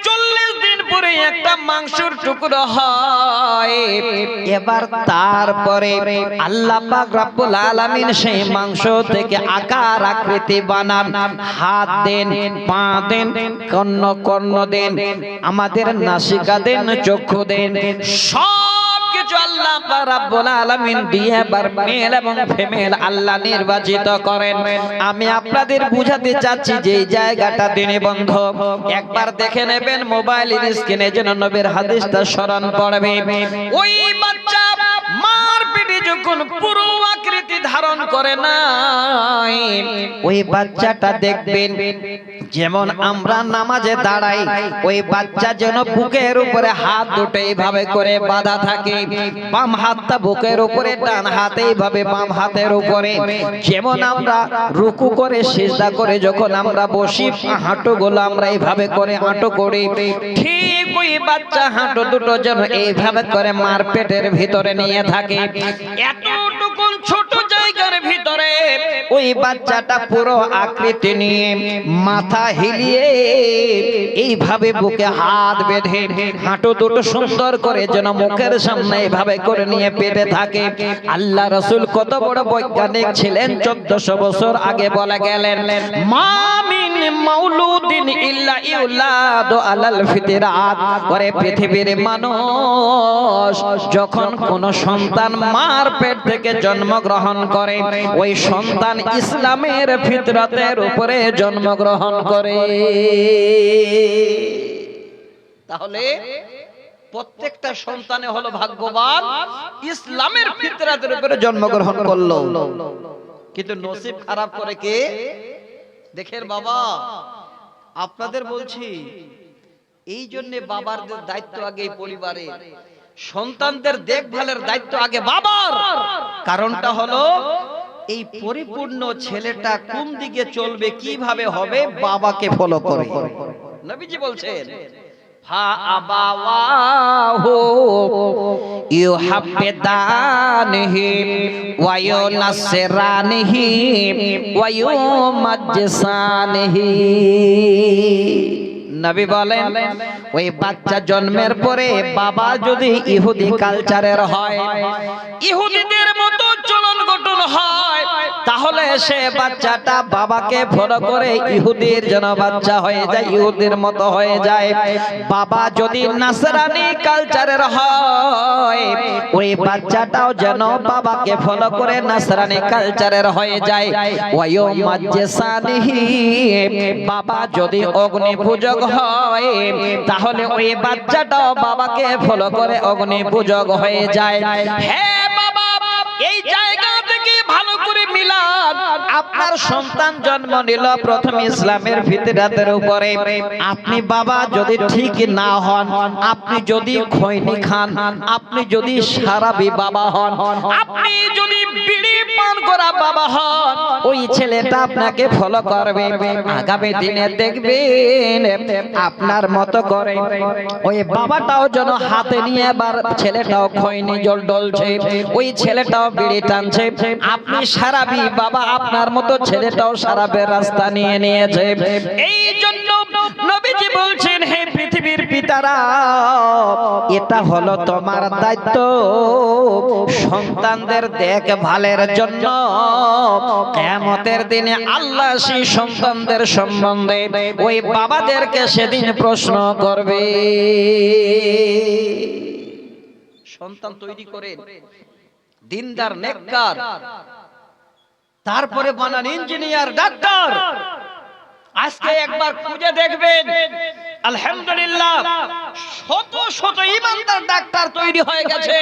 40 দিন পরে একটা মাংসের টুকরো হয়। এবার তারপরে আল্লাহ পাক রব্বুল আলামিন সেই মাংস থেকে আকার আকৃতি বানান, হাত দেন, পা দেন, কর্ণ দেন, আমাদের নাসিকা দেন, চক্ষু দেন, সব কিছু আল্লাহ পাক রব্বুল আলামিন দিয়ে এবার মেল এবং ফিমেল আল্লাহ নির্বাচিত করেন। আমি আপনাদের বুঝাতে চাচ্ছি যে এই জায়গাটা দিনে বন্ধু একবার দেখে নেবেন মোবাইলের স্ক্রিনে, যেন নবীর হাদিসটা স্মরণ পড়বে। ওই বাচ্চা মার পেটে যখন পুরো আকৃতি ধারণ করে না, ওই বাচ্চাটা দেখবেন যেমন আমরা নামাজে দাঁড়াই, ওই বাচ্চা যেন বুকের উপরে হাত দুটো এইভাবে করে বাঁধা থাকে, বাম হাতটা বুকের উপরে, ডান হাত এইভাবে বাম হাতের উপরে। যেমন আমরা রুকু করে সিজদা করে যখন আমরা বসি, হাঁটুগুলো আমরা এইভাবে করে হাঁটু করি, ঠিক ওই বাচ্চা হাঁটু দুটো যেন এইভাবে করে মার পেটের ভিতরে নিয়ে থাকে। এতটুকুন ছোট জায়গার ভিতরে ওই বাচ্চাটা পুরো আকৃতি নিয়ে মাথা হিলিয়ে এইভাবে বুকে হাত বেঁধে হাঁটু দুটো সুন্দর করে যেন মুখের সামনে এইভাবে করে নিয়ে পেটে থাকে। আল্লাহ রাসূল কত বড় বৈজ্ঞানিক ছিলেন, 1400 বছর আগে বলে গেলেন, মা মিন মাউলুদিন ইল্লা ইউলাদু আলাল ফিতরাত। ওরে পৃথিবীর মানুষ, যখন কোন সন্তান মার পেট থেকে জন্মগ্রহণ করে, ওই সন্তান ইসলামের ফিতরতের উপরে জন্মগ্রহণ করে। তাহলে প্রত্যেকটা সন্তানে হলো ভাগ্যবান, ইসলামের ফিতরতের উপরে জন্মগ্রহণ করলো। কিন্তু নসিব খারাপ করে কে? দেখেন বাবা, আপনাদের বলছি, এই জন্য বাবার দায়িত্ব আগে পরিবারে, সন্তানদের দেখভালের দায়িত্ব আগে বাবার। কারণটা হলো এই পরিপূর্ণ ছেলেটা কোন দিকে চলবে, কিভাবে হবে, বাবাকে ফলো করে। নবীজি বলছেন, ফা আবাওয়াহু ইউহাব্বিদানিহি ওয়া ইউনাসসিরানিহি ওয়া ইউমাজ্জিসানিহি। নবী বলেন ওই বাচ্চা জন্মের পরে বাবা যদি ইহুদি কালচারের হয়, ইহুদিদের মতো চলন গঠন হয়, তাহলে সে বাচ্চাটা বাবাকে ফলো করে ইহুদির যেন বাচ্চা হয়ে যায়, ইহুদির মতো হয়ে যায়। বাবা যদি নাসরানি কালচারের হয়, ওই বাচ্চাটাও যেন বাবাকে ফলো করে নাসরানি কালচারের হয়ে যায়। ওয়ায়ো মাজ্জাসানিহি, বাবা যদি অগ্নি পূজক হয়, তাহলে ওই বাচ্চাটাও বাবাকে ফলো করে অগ্নি পূজক হয়ে যায়। হ্যাঁ বাবা, এই জায়গা থেকে ভালো করে মিলান। আপনার সন্তান জন্ম নিল প্রথম ইসলামের ফিতরাতের উপরে, আপনি বাবা যদি ঠিক না হন, আপনি যদি খৈনি খান, আপনি যদি সারাবি বাবা হন, আপনি যদি বিড়ি পান করা বাবা হন, ওই ছেলেটা আপনাকে ফলো করবে। আগামী দিনে দেখবেন আপনার মতো করে ওই বাবাটাও যেন হাতে নিয়ে এবার ছেলেটাও খৈনি জল ডলছে, ওই ছেলেটাও বিড়ি টানছে। আপনি সারাবি বাবা, আপনার মতো ছেলেটাও সারাবের রাস্তা নিয়ে নিয়েছে। এই জন্য নবীজি বলছেন, হে পৃথিবীর পিতারা, এটা হলো তোমার দায়িত্ব সন্তানদের দেখভালের জন্য। কিয়ামতের দিনে আল্লাহ সেই সন্তানদের সম্বন্ধে ওই বাবাদেরকে সেদিন প্রশ্ন করবে। সন্তান তৈরি করে দিনদার নেককার, তারপরে বানান ইঞ্জিনিয়ার ডাক্তার। আজকে একবার খুঁজে দেখবেন, আলহামদুলিল্লাহ শত শত ইমানদার ডাক্তার তৈরি হয়ে গেছে,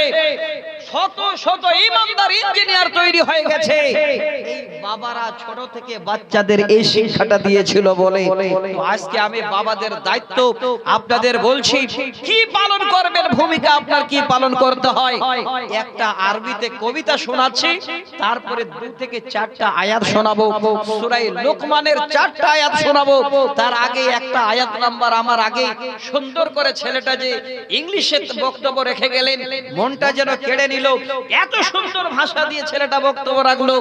শত শত ইমানদার ইঞ্জিনিয়ার তৈরি হয়ে গেছে। এই বাবারা ছোট থেকে বাচ্চাদের এই শিক্ষাটা দিয়েছিল বলে আজকে আমি বাবাদের দায়িত্ব আপনাদের বলছি, কি পালন করবেন, ভূমিকা আপনার কি পালন করতে হয়। একটা আরবিতে কবিতা শোনাচ্ছি, তারপরে 2 থেকে 4টা আয়াত শোনাবো। সূরা লোকমানের 4টা আয়াত শোনাবো। তার আগে একটা আয়াত নাম্বার আমার আগে সুন্দর করে ছেলেটা যে ইংলিশে বক্তব্য রেখে গেলেন, মনটা যেন কেড়ে নিল। এত সুন্দর ভাষা দিয়ে ছেলেটা বক্তব্য রাখলো।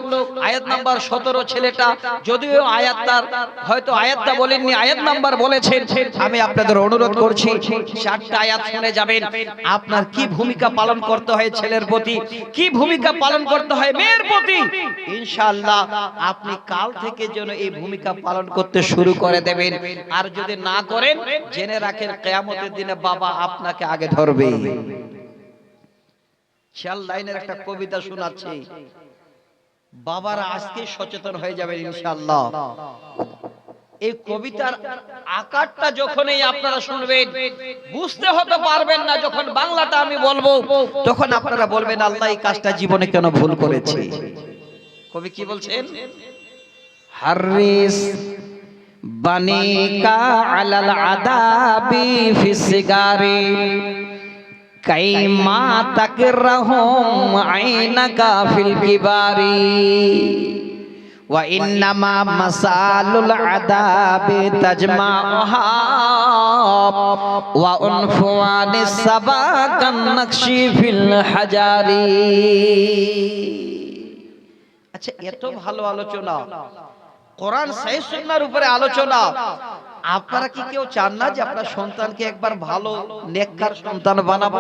আয়াত নাম্বার 17 ছেলেটা, যদিও আয়াতটার হয়তো আয়াতটা বলেননি, আয়াত নাম্বার বলেছেন। আমি আপনাদের অনুরোধ করছি 4টা আয়াত শুনে যাবেন। আপনার কি ভূমিকা পালন করতে হয় ছেলের প্রতি, কি ভূমিকা পালন করতে হয় মেয়ের প্রতি, ইনশাআল্লাহ আপনি কাল থেকে যেন এই ভূমিকা পালন করতে শুরু করে দেবেন। আর যদি না করেন, জেনে রাখেন কিয়ামতের দিনে বাবা আপনাকে আগে ধরবে। খেয়াল লাইনের একটা কবিতা শোনাচ্ছি, বাবারা আজকে সচেতন হয়ে যাবেন ইনশাআল্লাহ। এই কবিতার আকারটা যখনই আপনারা শুনবেন বুঝতে হতে পারবেন না, যখন বাংলাটা আমি বলবো তখন আপনারা বলবেন আল্লাহ এই কাজটা জীবনে কেন ভুল করেছে। কবি কি বলছেন? হারিস বানিকা আলাল আদাবি ফিসগারি কাইমা তাকরাহুম আইনাকা ফিল কিবারি ওয়া ইন্নামা মাসালুল আদাবি তাজমাউহা ওয়া উনফুয়ানিস সাবাকান নাকশি ফিল হাজারি। আচ্ছা, এত ভালো আলোচনা, কোরআন সহিহ সুন্নাহর উপরে আলোচনা, আপনারা কি কেউ চান না যে আপনার সন্তানকে একবার ভালো নেককার সন্তান বানাবো?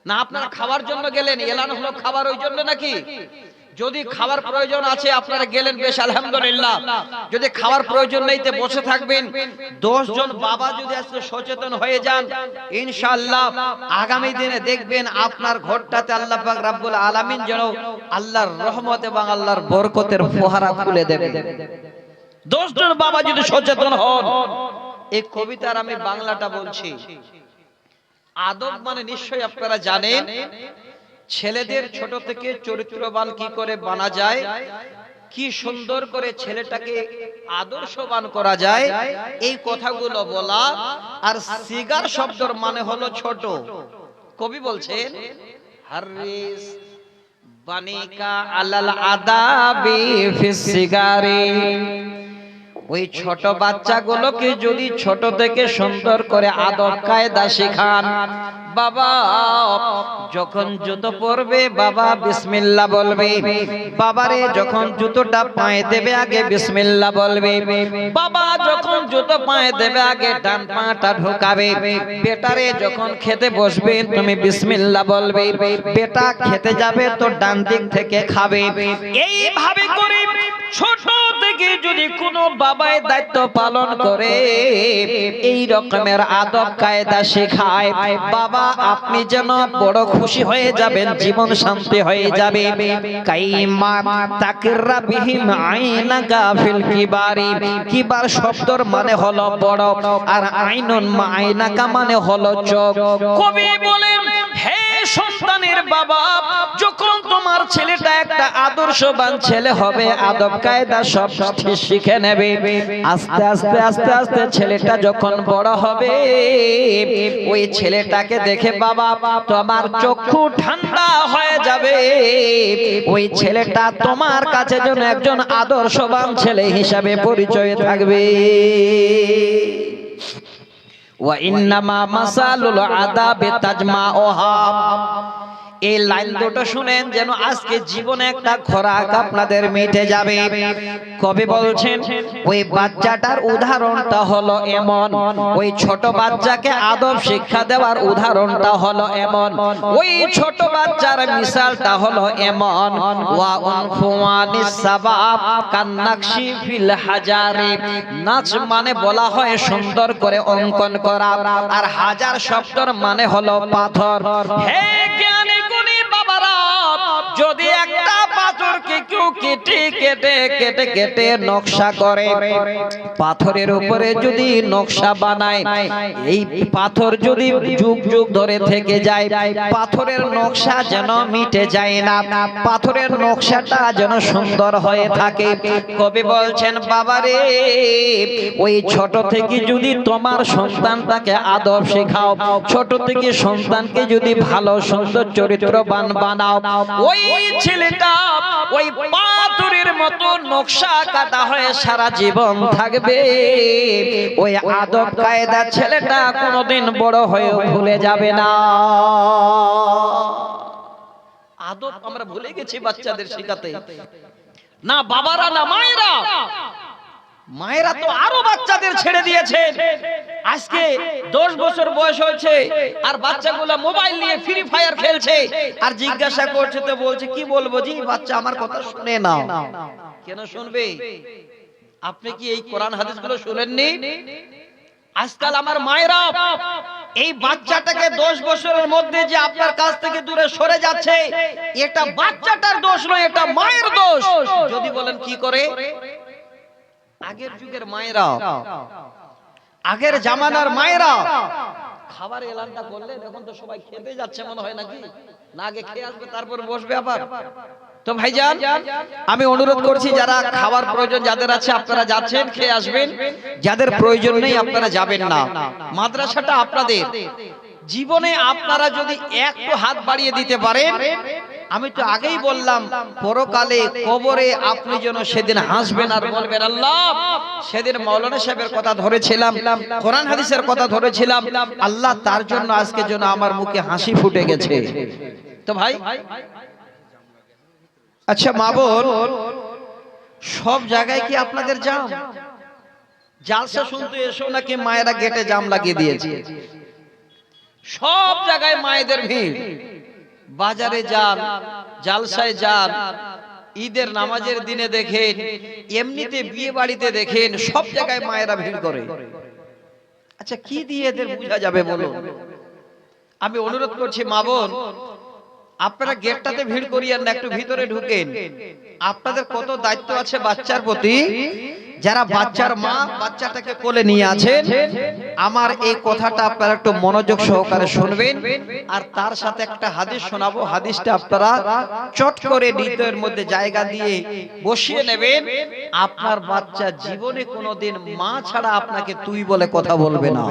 না আপনারা খাবার জন্য গেলেন, এলান হলো খাবার ওই জন্য নাকি? যদি খাবার প্রয়োজন আছে আপনারা গেলেন, বেশ আলহামদুলিল্লাহ। যদি খাবার প্রয়োজন নেই তো বসে থাকবেন। 10 জন বাবা যদি আজকে সচেতন হয়ে যান, ইনশাআল্লাহ আগামী দিনে দেখবেন আপনার ঘরটাতে আল্লাহ পাক রব্বুল আলামিন যেন আল্লাহর রহমত এবং আল্লাহর বরকতের ফোয়ারা খুলে দেবেন। 10 জন বাবা যদি সচেতন হন। এই কবিতার আমি বাংলাটা বলছি। আদব মানে নিশ্চয়ই আপনারা জানেন, ছেলেদের ছোট থেকে চরিত্রবান কি করে বানা যায়, কি সুন্দর করে ছেলেটাকে আদর্শবান করা যায়, এই কথাগুলো বলা। আর সিগার শব্দের মানে হলো ছোট। কবি বলছেন হারিস বানিকা আলাল আদাবি ফিস সিগারি, ওই ছোট বাচ্চাগুলোকে যদি ছোট থেকে সুন্দর করে আদব কায়দা শেখান, বাবা যখন জুতো পরবে বাবা বিসমিল্লাহ বলবে, বাবারে যখন জুতোটা পায়ে দেবে আগে বিসমিল্লাহ বলবে, বাবা যখন জুতো পায়ে দেবে আগে ডান পাটা ঢোকাবে, বেটারে যখন খেতে বসবে তুমি বিসমিল্লাহ বলবে, বেটা খেতে যাবে তো ডান দিক থেকে খাবে। এইভাবে করে ছোট থেকে যদি কোনো বাবাই দায়িত্ব পালন করে এই রকমের আদব কায়দা শেখায়, বাবা আপনি যেন বড় খুশি হয়ে যাবেন, জীবন শান্তি হয়ে যাবে। কাইমা তাকরা বিহিম আইনা গাফিল কিবারি, কিবার শব্দর মানে হলো বড়, আর আইনুন আইনাকা মানে হলো চোখ। কবি বলেন হে সন্তানের বাবা, যখন তোমার ছেলেটা একটা আদর্শবান ছেলে হবে, আদব কায়দা সব শিখে নেবে, আস্তে আস্তে আস্তে আস্তে ছেলেটা যখন বড় হবে ওই ছেলেটাকে দেখে বাবা তোমার চক্ষু ঠান্ডা হয়ে যাবে, ওই ছেলেটা তোমার কাছে যেন একজন আদর্শবান ছেলে হিসাবে পরিচয় থাকবে। ওয়া ইন্নামা মাসালুল আদাবি তাজমাউহা, এই লাইন দুটো শুনেন যেন আজকে জীবনে একটা খোরাক আপনাদের মিটে যাবে। কবি বলছেন ওই বাচ্চাটার উদাহরণটা হলো এমন, ওই ছোট বাচ্চাকে আদব শিক্ষা দেওয়ার উদাহরণটা হলো এমন, ওই ছোট বাচ্চার মিসালটা হলো এমন। ওয়া উনফুয়ানিস সাবাব কান্নাকশি ফিল হাজারি, নাচ মানে বলা হয় সুন্দর করে অঙ্কন করা, আর হাজার শব্দর মানে হলো পাথর। হে জ্ঞানী যদি একটা পাথরকে কেউ কেটে কেটে কেটে কেটে নকশা করে, পাথরের উপরে যদি নকশা বানায়, এই পাথর যদি যুগ যুগ ধরে থেকে যায়, পাথরের নকশা যেন মিটে যায় না, পাথরের নকশাটা যেন সুন্দর হয়ে থাকে। কবি বলছেন বাবারে ওই ছোট থেকে যদি তোমার সন্তানটাকে আদব শেখাও, ছোট থেকে সন্তানকে যদি ভালো সুন্দর চরিত্রবান বানাও, ওই ছেলেটা ওই পাথরের মতো নকশা কাটা হয়ে সারা জীবন থাকবে। ওই আদব কায়দা ছেলেটা কোনোদিন বড় হয়ে ভুলে যাবে না। আদব আমরা ভুলে গেছি বাচ্চাদের শেখাতে, না বাবারা না মায়েরা। মায়েরা তো আরো বাচ্চাদের ছেড়ে দিয়েছে। আজকে 10 বছর বয়স হয়েছে আর বাচ্চাগুলো মোবাইল নিয়ে ফ্রি ফায়ার খেলছে, আর জিজ্ঞাসা করছে তো বলছে কি বলবো জি, বাচ্চা আমার কথা শুনে নাও। কেন শুনবে? আপনি কি এই কোরআন হাদিসগুলো শুনেননি? আজকাল আমার মায়েরা এই বাচ্চাটাকে 10 বছরের মধ্যে যে আপনার কাছ থেকে দূরে সরে যাচ্ছে, এটা বাচ্চাটার দোষ নয়, এটা মায়ের দোষ। যদি বলেন কি করে? আগের যুগের মায়েরা, আগের জামানার মায়েরা খাবার এলানটা করলে এখন তো সবাই খেতে যাচ্ছে মনে হয় নাকি, না আগে খেয়ে আসবে তারপর বসবে আবার। তো ভাইজান আমি অনুরোধ করছি যারা খাবার প্রয়োজন যাদের আছে আপনারা যাচ্ছেন, খেয়ে আসবেন, যাদের প্রয়োজন নেই আপনারা যাবেন না। মাদ্রাসাটা আপনাদের জীবনে আপনারা যদি একটু হাত বাড়িয়ে দিতে পারেন, আমি তো আগেই বললাম পরকালে কবরে আপনি যেন সেদিন হাসবেন আর বলবেন আল্লাহ, সেদিন মাওলানা সাহেবের কথা ধরেছিলাম, কোরআন হাদিসের কথা ধরেছিলাম, আল্লাহ তার জন্য আজকে যেন আমার মুখে হাসি ফুটে গেছে। তো ভাই আচ্ছা মা বোন, সব জায়গায় কি আপনাদের জাম? জালসা শুনতে এসো নাকি মায়েরা গেটে জাম লাগিয়ে দিয়েছে? সব জায়গায় মায়েদের ভিড়, বাজারে যান, জালসায় যান, ঈদের নামাজের দিনে দেখেন, এমনিতে বিয়ে বাড়িতে দেখেন, সব জায়গায় মায়েরা ভিড় করে। আচ্ছা কি দিয়ে এদের বোঝা যাবে বলুন? আমি অনুরোধ করছি মা বোন, আপনারা গেটটাতে ভিড় করিয়েন না, একটু ভিতরে ঢুকেন। আপনাদের কত দায়িত্ব আছে বাচ্চার প্রতি। যারা বাচ্চার মা, বাচ্চাটাকে কোলে নিয়ে আছেন, আমার এই কথাটা আপনারা একটু মনোযোগ সহকারে শুনবেন, আর তার সাথে একটা হাদিস শোনাবো। হাদিসটা আপনারা চট করে হৃদয়ের মধ্যে জায়গা দিয়ে বসিয়ে নেবেন। আপনার বাচ্চা জীবনে কোনোদিন মা ছাড়া আপনাকে তুই বলে কথা বলবে না।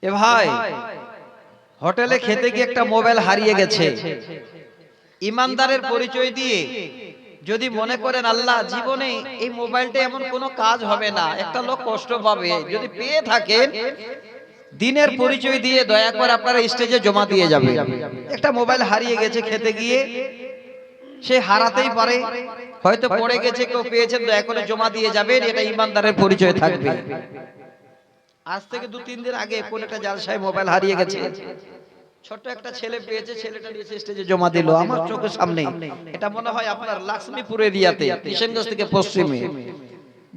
এ ভাই, হোটেলে খেতে গিয়ে একটা মোবাইল হারিয়ে গেছে, ইমানদারের পরিচয় দিয়ে যদি মনে করেন আল্লাহ জীবনে এই মোবাইলটা এমন কোনো কাজ হবে না, একটা লোক কষ্ট পাবে, যদি পেয়ে থাকেন দিনের পরিচয় দিয়ে দয়া করে আপনারা স্টেজে জমা দিয়ে যাবে। একটা মোবাইল হারিয়ে গেছে খেতে গিয়ে, সে হারাতেই পারে, হয়তো পড়ে গেছে, কেউ পেয়েছেন, দয়া করে জমা দিয়ে যাবেন, এটা ইমানদারের পরিচয় থাকবে। আজ থেকে 2-3 দিন আগে কোন একটা জালসায় মোবাইল হারিয়ে গেছে, ছোট্ট একটা ছেলে পেয়েছে, ছেলেটা নিয়ে স্টেজে জমা দিল আমার চোখের সামনে। এটা মনে হয় আপনার লক্ষ্মীপুর এরিয়াতে, কিশনগঞ্জ থেকে পশ্চিমে।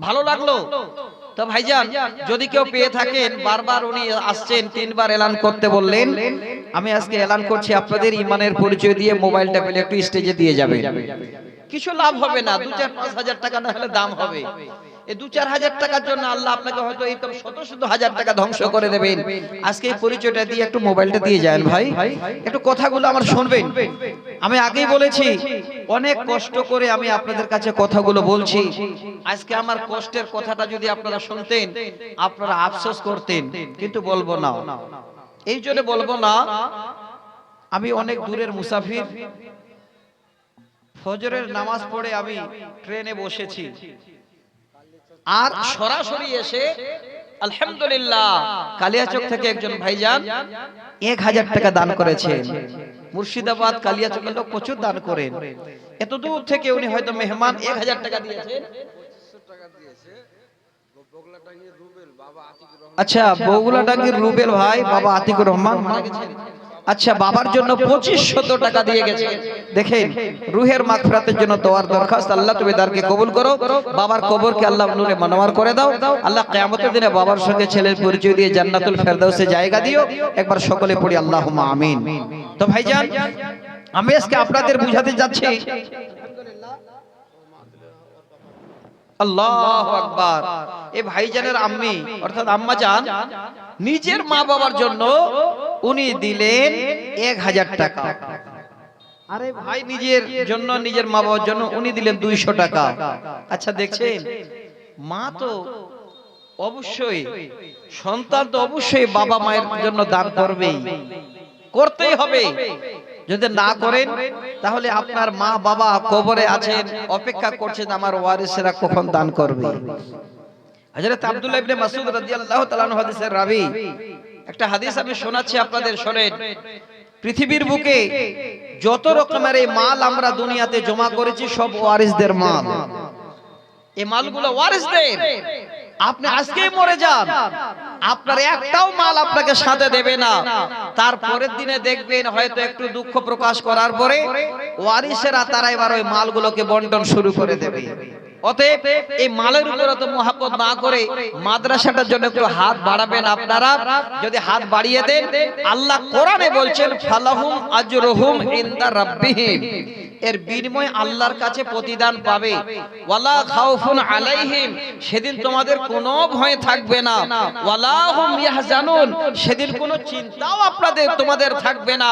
ভালো লাগলো তো ভাইজান, যদি কেউ পেয়ে থাকেন, বারবার উনি আসছেন, 3 বার এলান করতে বললেন, আমি আজকে এলান করছি, আপনাদের ইমানের পরিচয় দিয়ে মোবাইলটা পেলে একটু স্টেজে দিয়ে যাবেন। কিছু লাভ হবে না, 2-4-5 হাজার টাকা না হলে দাম হবে। এই 2-4 হাজার টাকার জন্য আল্লাহ আপনাকে হয়তো এইরকম শত হাজার টাকা ধ্বংস করে দেবেন। আজকে এই পরিচয়টা দিয়ে একটু মোবাইলটা দিয়ে যান ভাই, একটু কথাগুলো আমার শুনবেন। আমি আগেই বলেছি, অনেক কষ্ট করে আমি আপনাদের কাছে কথাগুলো বলছি। আজকে আমার কষ্টের কথাটা যদি আপনারা শুনতেন, আপনারা আফসোস করতেন, কিন্তু বলবো না। এই জন্য বলবো না, আমি অনেক দূরের মুসাফির, ফজরের নামাজ পড়ে আমি ট্রেনে বসেছি, আর সরাসরি এসে আলহামদুলিল্লাহ কালিয়াচক থেকে একজন ভাইজান 1000 টাকা দান করেছেন। মুর্শিদাবাদ কালিয়াচকের লোক প্রচুর দান করেন, এত দূর থেকে উনি হয়তো মেহমান, 1000 টাকা দিয়েছেন। আচ্ছা, বগুড়াটাঙ্গির রুবেল ভাই বাবা আতিকুর রহমান মারা গেছেন। আচ্ছা, বাবার জন্য 2500 টাকা দিয়ে গেছে। দেখেন, রুহের মাগফিরাতের জন্য দোয়ার দরখাস্ত। আল্লাহ তুমি দানকে কবুল করো, বাবার কবরকে আল্লাহ নূরে মনোয়ার করে দাও। আল্লাহ কিয়ামতের দিনে বাবার সঙ্গে ছেলের পরিচয় দিয়ে জান্নাতুল ফেরদাউসে জায়গা দিও। একবার সকলে পড়ি আল্লাহুম্মা আমিন। তো ভাইজান, আমি আজকে আপনাদের বুঝাতে যাচ্ছি, আল্লাহু আকবার, এই ভাইজানের আম্মি অর্থাৎ আম্মা জান নিজের মা বাবার জন্য উনি দিলেন 1000 টাকা। আরে ভাই, নিজের জন্য, নিজের মা বাবার জন্য উনি দিলেন 200 টাকা। আচ্ছা, দেখছেন, মা তো অবশ্যই, সন্তান তো অবশ্যই বাবা মায়ের জন্য দান করবেই, করতেই হবে। যদি না করেন তাহলে আপনার মা বাবা কবরে আছেন, অপেক্ষা করছেন আমার ওয়ারিসেরা কখন দান করবে। হযরত আব্দুল্লাহ ইবনে মাসউদ রাদিয়াল্লাহু তাআলা আনহু হাদিসের রাবী, একটা হাদিস আমি শোনাচ্ছি আপনাদের, শোনেন। পৃথিবীর বুকে যত রকমের এই মাল আমরা দুনিয়াতে জমা করেছি, সব ওয়ারিসদের মাল। এই মালগুলো ওয়ারিসদের। আপনি আজকেই মরে যান, আপনার একটাও মাল আপনাকে সাথে দেবে না। তারপরের দিনে দেখবেন হয়তো একটু দুঃখ প্রকাশ করার পরে ওয়ারিসেরা তারা এবার ওই মালগুলোকে বন্টন শুরু করে দেবে। অতএব এই মালের উপর তো মোহাব্বত না করে মাদ্রাসাটার জন্য একটু হাত বাড়াবেন আপনারা। যদি হাত বাড়িয়ে দেন, আল্লাহ কোরআনে বলছেন ফালাহুম আজরুহুম ইনদা রাব্বিহিম, এর বিনিময়ে আল্লাহর কাছে প্রতিদান পাবে। ওয়ালা খাউফুন আলাইহিম, সেদিন তোমাদের কোনো ভয় থাকবে না। ওয়ালা হুম ইয়াহজানুন, সেদিন কোনো চিন্তাও তোমাদের থাকবে না।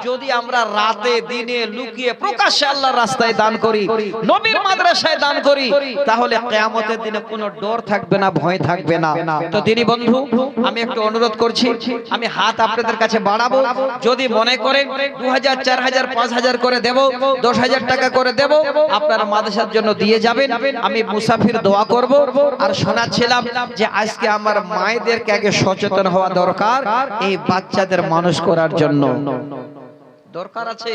যদি আমরা রাতে দিনে লুকিয়ে প্রকাশ্যে আল্লাহর রাস্তায় দান করি, নবীর মাদ্রাসায় দান করি, তাহলে কিয়ামতের দিনে কোনো ডর থাকবে না, ভয় থাকবে না। তো দিনী বন্ধু, আমি একটু অনুরোধ করছি, আমি হাত আপনাদের কাছে বাড়াবো। যদি মনে করেন 2000, 4000, 5000 করে দেব, 10,000 টাকা করে দেব, আপনারা মাদ্রাসার জন্য দিয়ে যাবেন। আমি মুসাফির দোয়া করব। আর শোনাচ্ছিলাম যে আজকে আমার মায়েদেরকে আগে সচেতন হওয়া দরকার, এই বাচ্চাদের মানুষ করার জন্য দরকার আছে।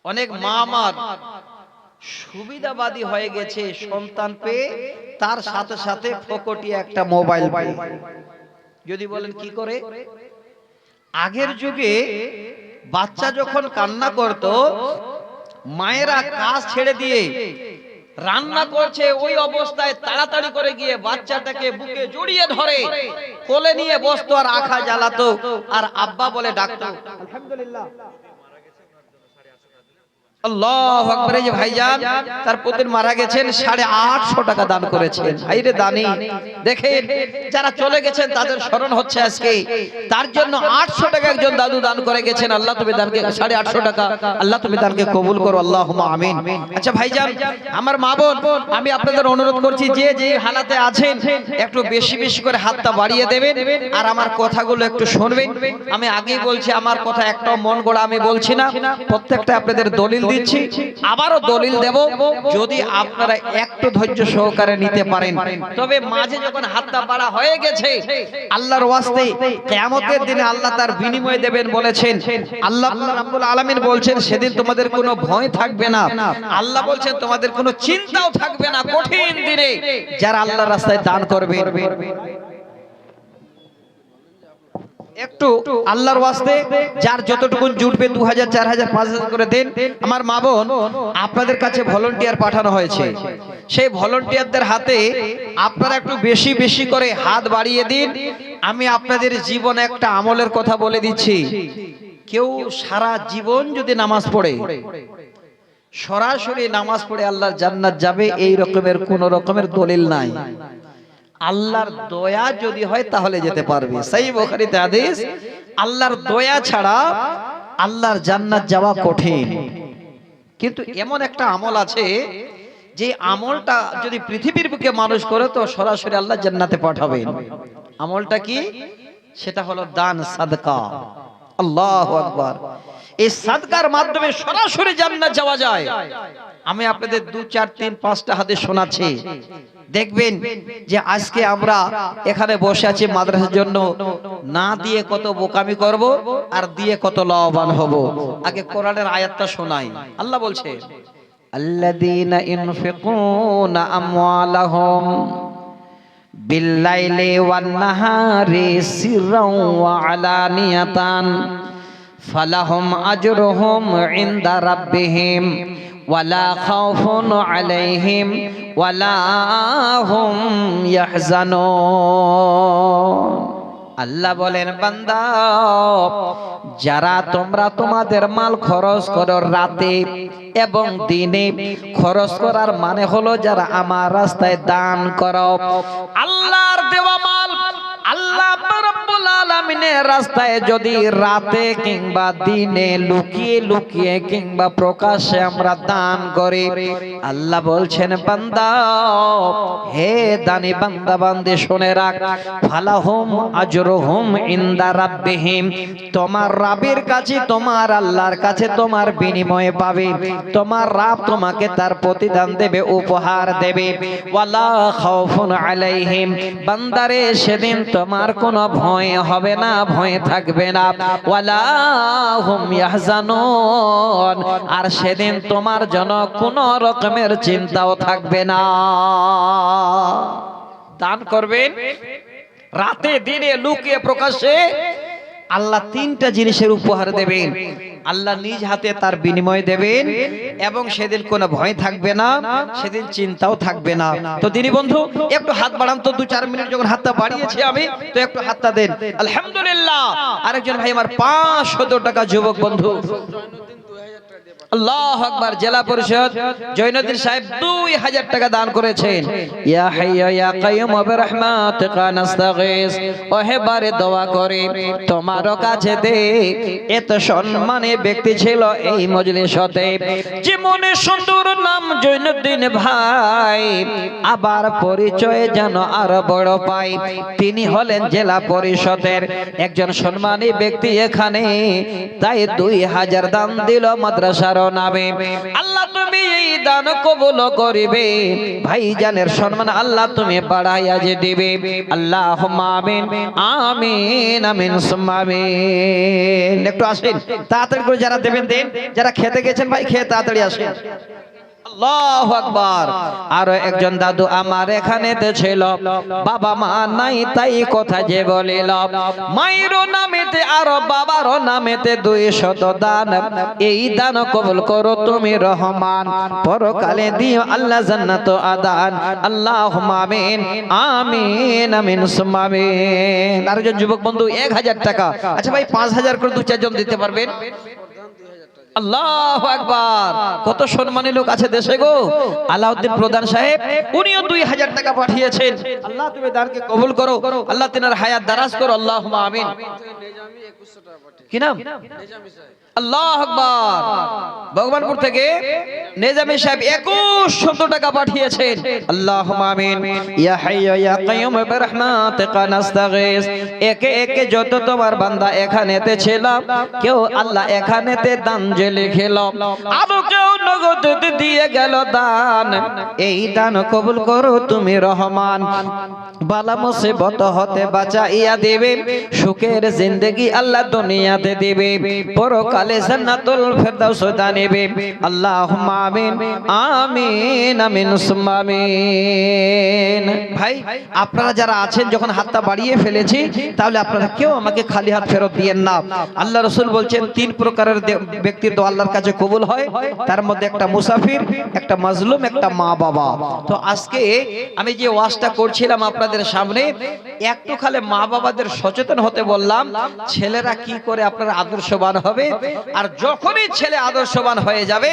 অনেক মা আমার সুবিধাবাদী হয়ে গেছে, সন্তান পেয়ে তার সাথে সাথে ফকটি একটা মোবাইল পায়। যদি বলেন কি করে, আগের যুগে বাচ্চা যখন কান্না করত, মায়েরা কাজ ছেড়ে দিয়ে রান্না করছে, ওই অবস্থায় তাড়াতাড়ি করে গিয়ে বাচ্চাটাকে বুকে জড়িয়ে ধরে কোলে নিয়ে বসতো আর আখা জ্বালাতো, আর আব্বা বলে ডাকতো। আলহামদুলিল্লাহ, আল্লাহু আকবার। এই যে ভাইজান তার পুত্র মারা গেছেন, 850 টাকা দান করেছেন। আইরে দানি, দেখেন যারা চলে গেছেন তাদের স্মরণ হচ্ছে আজকে। তার জন্য 800 টাকা একজন দাদু দান করে গেছেন। আল্লাহ তুমি দানকে 850 টাকা, আল্লাহ তুমি দানকে কবুল করো, আল্লাহুম্মা আমিন। আচ্ছা ভাইজান, আমার মা বোন, আমি আপনাদের অনুরোধ করছি, যে যে হালাতে আছেন একটু বেশি বেশি করে হাতটা বাড়িয়ে দেবেন, আর আমার কথাগুলো একটু শুনবেন। আমি আগেই বলছি, আমার কথা একটাও মন গড়া আমি বলছি না, প্রত্যেকটা আপনাদের দলিল দিচ্ছি, আবারও দলিল দেব, যদি আপনারা একটু ধৈর্য সহকারে নিতে পারেন। তবে মাঝে যখন হাতটা বাড়া হয়ে গেছে, আল্লাহর ওয়াস্তে কিয়ামতের দিনে আল্লাহ তার বিনিময় দেবেন বলেছেন। আল্লাহ রাব্বুল আলামিন বলছেন সেদিন তোমাদের কোনো ভয় থাকবে না। আল্লাহ বলছেন তোমাদের কোনো চিন্তাও থাকবে না কঠিন দিনে যারা আল্লাহর রাস্তায় দান করবে। একটু আল্লাহর ওয়াস্তে যার যতটুকু জুটবে 2000 4000 5000 করে দেন। আমার মা বোন, আপনাদের কাছে ভলান্টিয়ার পাঠানো হয়েছে, সেই ভলান্টিয়ারদের হাতে আপনারা একটু বেশি বেশি করে হাত বাড়িয়ে দিন। আমি আপনাদের জীবনে একটা আমলের কথা বলে দিচ্ছি। কেউ সারা জীবন যদি নামাজ পড়ে, সরাসরি নামাজ পড়ে আল্লাহর জান্নাত যাবে, এই রকমের কোন রকমের দলিল নাই। আল্লাহর দয়া যদি হয় তাহলে যেতে পারবে। সহিহ বুখারীতে হাদিস, আল্লাহর দয়া ছাড়া আল্লাহর জান্নাত যাওয়া কঠিন। কিন্তু এমন একটা আমল আছে যে আমলটা যদি পৃথিবীর বুকে মানুষ করে তো সরাসরি আল্লাহ জান্নাতে পাঠাবেন। আমলটা কি? সেটা হলো দান, সাদকা। আল্লাহু আকবার। এই সাদকার মাধ্যমে সরাসরি জান্নাত যাওয়া যায়। আমি আপনাদের 2 4 3 5টা হাদিস শোনাচ্ছি, দেখবেন যে আজকে আমরা এখানে বসে আছি মাদ্রাসার জন্য, না দিয়ে কত বোকামি করব আর দিয়ে কত লাভবান হব। আগে কোরআনের আয়াতটা শোনাই। আল্লাহ বলছে, আল্লাযীনা ইনফিকুনা আমওয়ালাহুম বিল্লাইলি ওয়ান নাহারি সিররাও ওয়া আলানিয়াতান ফালাহুম আজরুহুম ইনদা রাব্বিহিম ওয়ালা খাউফুন আলাইহিম ওয়ালা হুম ইয়াহজানুন। আল্লাহ বলেন, বান্দা, যারা তোমরা তোমাদের মাল খরচ করো রাতে এবং দিনে, খরচ করার মানে হলো যারা আমার রাস্তায় দান করো, আল্লাহর দেওয়া মাল আল্লাহ রাব্বুল আলামিনের রাস্তায় যদি রাতে কিংবা দিনে লুকিয়ে লুকিয়ে কিংবা প্রকাশ্যে আমরা দান করি, আল্লাহ বলছেন, বান্দা, হে দানি বান্দা বান্দে শুনে রাখ, ফালাহুম আজরুহুম ইনদা রাব্বিহিম, তোমার রাবের কাছে, তোমার আল্লাহর কাছে তোমার বিনিময়ে পাবে। তোমার রাব তোমাকে তার প্রতিদান দেবে, উপহার দেবে। ওয়ালা খাউফুন আলাইহিম, বান্দারে সেদিন তোমার কোনো ভয় হবে না, ভয় থাকবে না। ওয়ালা হুম ইয়াহজানুন, আর সেদিন তোমার জন্য কোনো রকমের চিন্তাও থাকবে না। দান করবেন রাতে দিনে লুকিয়ে প্রকাশ্যে, আল্লাহ 3টা জিনিসের উপহার দেবেন। আল্লাহ নিজ হাতে তার বিনিময় দেবেন এবং সেদিন কোনো ভয় থাকবে না, সেদিন চিন্তাও থাকবে না। তো দিনী বন্ধু, একটু হাত বাড়ান তো। 2 4 মিনিট যখন হাতটা বাড়িয়েছি আমি, তো একটু হাতটা দেন। আলহামদুলিল্লাহ। আরেকজন ভাই আমার 500 টাকা, যুবক বন্ধু, আল্লাহু আকবার, জেলা পরিষদ জৈনুদ্দিন সাহেব 2000 টাকা দান করেছেন। ইয়া হাইয়্যু ইয়া কাইয়্যুম বিরহমাতিকা নাস্তাগীস, ওহে বারে দোয়া করে তোমার কাছে দে। এত সম্মানী ব্যক্তি ছিল এই মজলিসতে, জীবনে সুন্দর নাম জৈনুদ্দিন ভাই, আবার পরিচয় যেন আরো বড় পাই। তিনি হলেন জেলা পরিষদের একজন সম্মানী ব্যক্তি এখানে, তাই 2000 দান দিল মাদ্রাসার নামে। আল্লাহ তুমি এই দান কবুল করিবে, ভাইজানের সম্মান আল্লাহ তুমি বাড়াইয়া যে দিবে। আল্লাহুম্মা আমিন আমিন আমিন সুম্মা আমিন। একটু আসেন তাড়াতাড়ি করে, যারা দেবেন দেন, যারা খেতে গেছেন ভাই খেয়ে তাড়াতাড়ি আসেন। আল্লাহু আকবার। আর একজন দাদু আমার এখানেতে ছিল, বাবা মা নাই তাই কথা যে বলিল, মায়েরও নামেতে আর বাবারও নামেতে 200 দান, এই দান কবুল করো তুমি রহমান, পরকালে দিও আল্লাহ জান্নাত আদান। আল্লাহুম্মা আমিন আমিন আমিন সুম্মা আমিন। আরেকজন যুবক বন্ধু 1000 টাকা। আচ্ছা ভাই 5000 করে 2 4 জন দিতে পারবেন? আল্লাহু আকবার। কত সম্মানী লোক আছে দেশে গো। আলাউদ্দিন প্রধান সাহেব, উনিও 2000 টাকা পাঠিয়েছেন। আল্লাহ তুমি দানকে কবুল করো, আল্লাহ তিনার হায়াত দারাজ করো। আল্লাহুম্মা আমিন। কি নাম? আল্লাহ আকবার। ভগবানপুর থেকে নেজামী সাহেব 2100 টাকা পাঠিয়েছেন। আল্লাহুম্মা আমিন। ইয়া হাইয়্যু ইয়া কাইয়্যুম বিরহমাতিকা নাস্তাগীস। একে একে যত তোমার বান্দা এখানেতে ছিল, কেউ আল্লাহ এখানেতে দান যে লিখিল, আরো কেউ নগদ দিয়ে গেল দান। এই দান কবুল করো তুমি রহমান। বালা মুসিবত হতে বাঁচাইয়া দেবে, সুখের জিন্দেগি আল্লাহ দুনিয়াতে দেবে, পরকালে জান্নাতুল ফেরদাউস দানিবে। আল্লাহুম্মা আমিন আমিন আমিন সুম্মা আমিন। ভাই আপনারা যারা আছেন, যখন হাতটা বাড়িয়ে ফেলেছি, তাহলে আপনারা কেউ আমাকে খালি হাত ফেরত দিয়েন না। আল্লাহ রাসূল বলছেন 3 প্রকারের ব্যক্তির দোয়া আল্লাহর কাছে কবুল হয়, তার মধ্যে একটা মুসাফির, একটা মাজলুম, একটা মা বাবা। তো আজকে আমি যে ওয়াজটা করছিলাম আপনাদের সামনে, একটু খালি মা বাবাদের সচেতন হতে বললাম, ছেলেরা কি করে আপনার আদর্শবান হবে। আর যখনই ছেলে আদর্শবান হয়ে যাবে,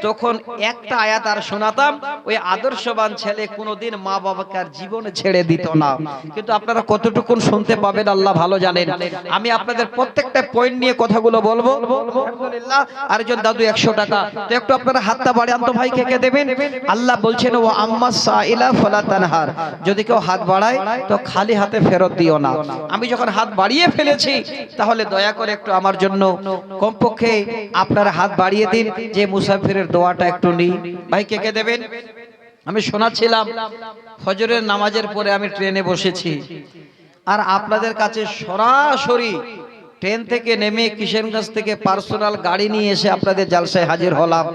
তখন একটা আয়াত আর শোনাতাম, ওই আদর্শবান ছেলে কোনোদিন মা বাবাকে আর জীবনে ছেড়ে দিত না। কিন্তু আপনারা কতটুকুন শুনতে পাবেন আল্লাহ ভালো জানেন। আমি আপনাদের প্রত্যেকটা পয়েন্ট নিয়ে কথাগুলো বলবো। আলহামদুলিল্লাহ। আরেকজন দাদু 100 টাকা, তো একটু আপনারা হাতটা বাড়ান তো ভাই, কে কে দেবেন? আল্লাহ বলছেন ও আম্মা সাইলা ফালা তানহার, যদি কেউ হাত বাড়ায় তো খালি হাতে ফেরত দিও না। আমি যখন হাত বাড়িয়ে ফেলেছি, তাহলে দয়া করে একটু আমার জন্য কমপক্ষে আপনারা হাত বাড়িয়ে দিন, যে মুসাফিরের দোয়াটা একটু নিই। ভাই কে কে দেবেন? আমি শোনাচ্ছিলাম, ফজরের নামাজের পরে আমি ট্রেনে বসেছি, আর আপনাদের কাছে সরাসরি ট্রেন থেকে নেমে কিশোরগঞ্জ থেকে পার্সোনাল গাড়ি নিয়ে এসে আপনাদের জালসায় হাজির হলাম।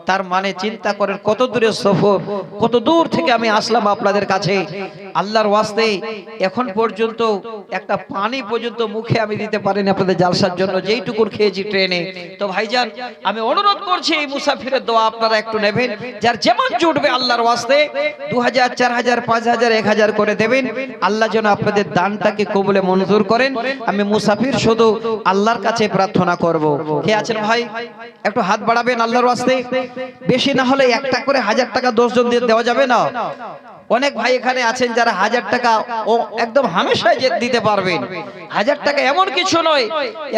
তার মানে চিন্তা করেন কত দূরের সফর, কত দূর থেকে আমি আসলাম আপনাদের কাছে। আল্লাহর ওয়াস্তে এখন পর্যন্ত একটা পানি পর্যন্ত মুখে আমি দিতে পারিনি আপনাদের জালসার জন্য, যেইটুকুন খেয়েছি ট্রেনে। তো ভাইজান আমি অনুরোধ করছি, এই মুসাফিরের দোয়া আপনারা একটু নেবেন, যার যেমন জুটবে আল্লাহর ওয়াস্তে 2000, 4000, 5000, 1000 করে দেবেন। আল্লাহ যেন আপনাদের দানটাকে কবুলে মঞ্জুর করেন। আমি মুসাফির শুধু আল্লাহর কাছে প্রার্থনা করব। কে আছেন ভাই? একটু হাত বাড়াবেন আল্লাহর ওয়াস্তে। বেশি না হলে একটা করে 1000 টাকা 10 জন দিয়ে দেওয়া যাবে না? অনেক ভাই এখানে আছেন যারা 1000 টাকা ও একদম হামেশাই দিতে পারবেন। 1000 টাকা এমন কিছু নয়।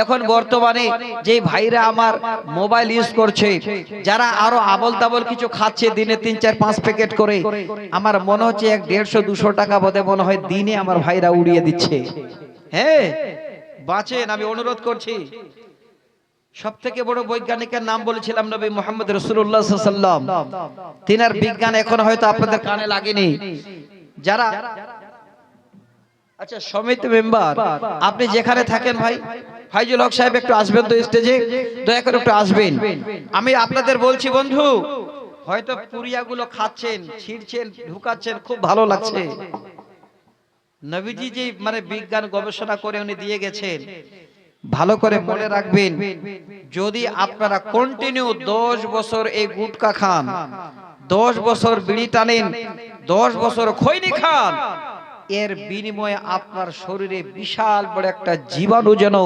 এখন বর্তমানে যে ভাইরা আমার মোবাইল ইউজ করছে, যারা আরো আবল তাবল কিছু খাচ্ছে, দিনে 3, 4, 5 প্যাকেট করে, আমার মনে হচ্ছে 150, 200 টাকা বোধহয় মনে হয় দিনে আমার ভাইরা উড়িয়ে দিচ্ছে। হ্যাঁ, বাঁচেন, আমি অনুরোধ করছি। সব থেকে বড় বৈজ্ঞানিকের নাম বলেছিলাম নবী মুহাম্মদ রাসূলুল্লাহ সাল্লাল্লাহু আলাইহি ওয়াসাল্লাম। তিনার বিজ্ঞান এখন হয়তো আপনাদের কানে লাগেনি। যারা আচ্ছা সমিতি মেম্বার, আপনি যেখানে থাকেন ভাই, ফাইজুল হক সাহেব একটু আসবেন তো স্টেজে, দয়া করে একটু আসবেন। আমি আপনাদের বলছি বন্ধু, হয়তো পুরিয়াগুলো খাচ্ছেন, ছিঁড়ছেন, ঢুকাচ্ছেন, খুব ভালো লাগছে। নবীজি যে মানে বিজ্ঞান গবেষণা করে উনি দিয়ে গেছেন, ভালো করে মনে রাখবেন, যদি আপনারা কন্টিনিউ 10 বছর এই গুটকা খান, 10 বছর বিড়ি টানেন, 10 বছর খৈনি খান, এর বিনিময়ে আপনার শরীরে বিশাল বড় একটা জীবাণু যেন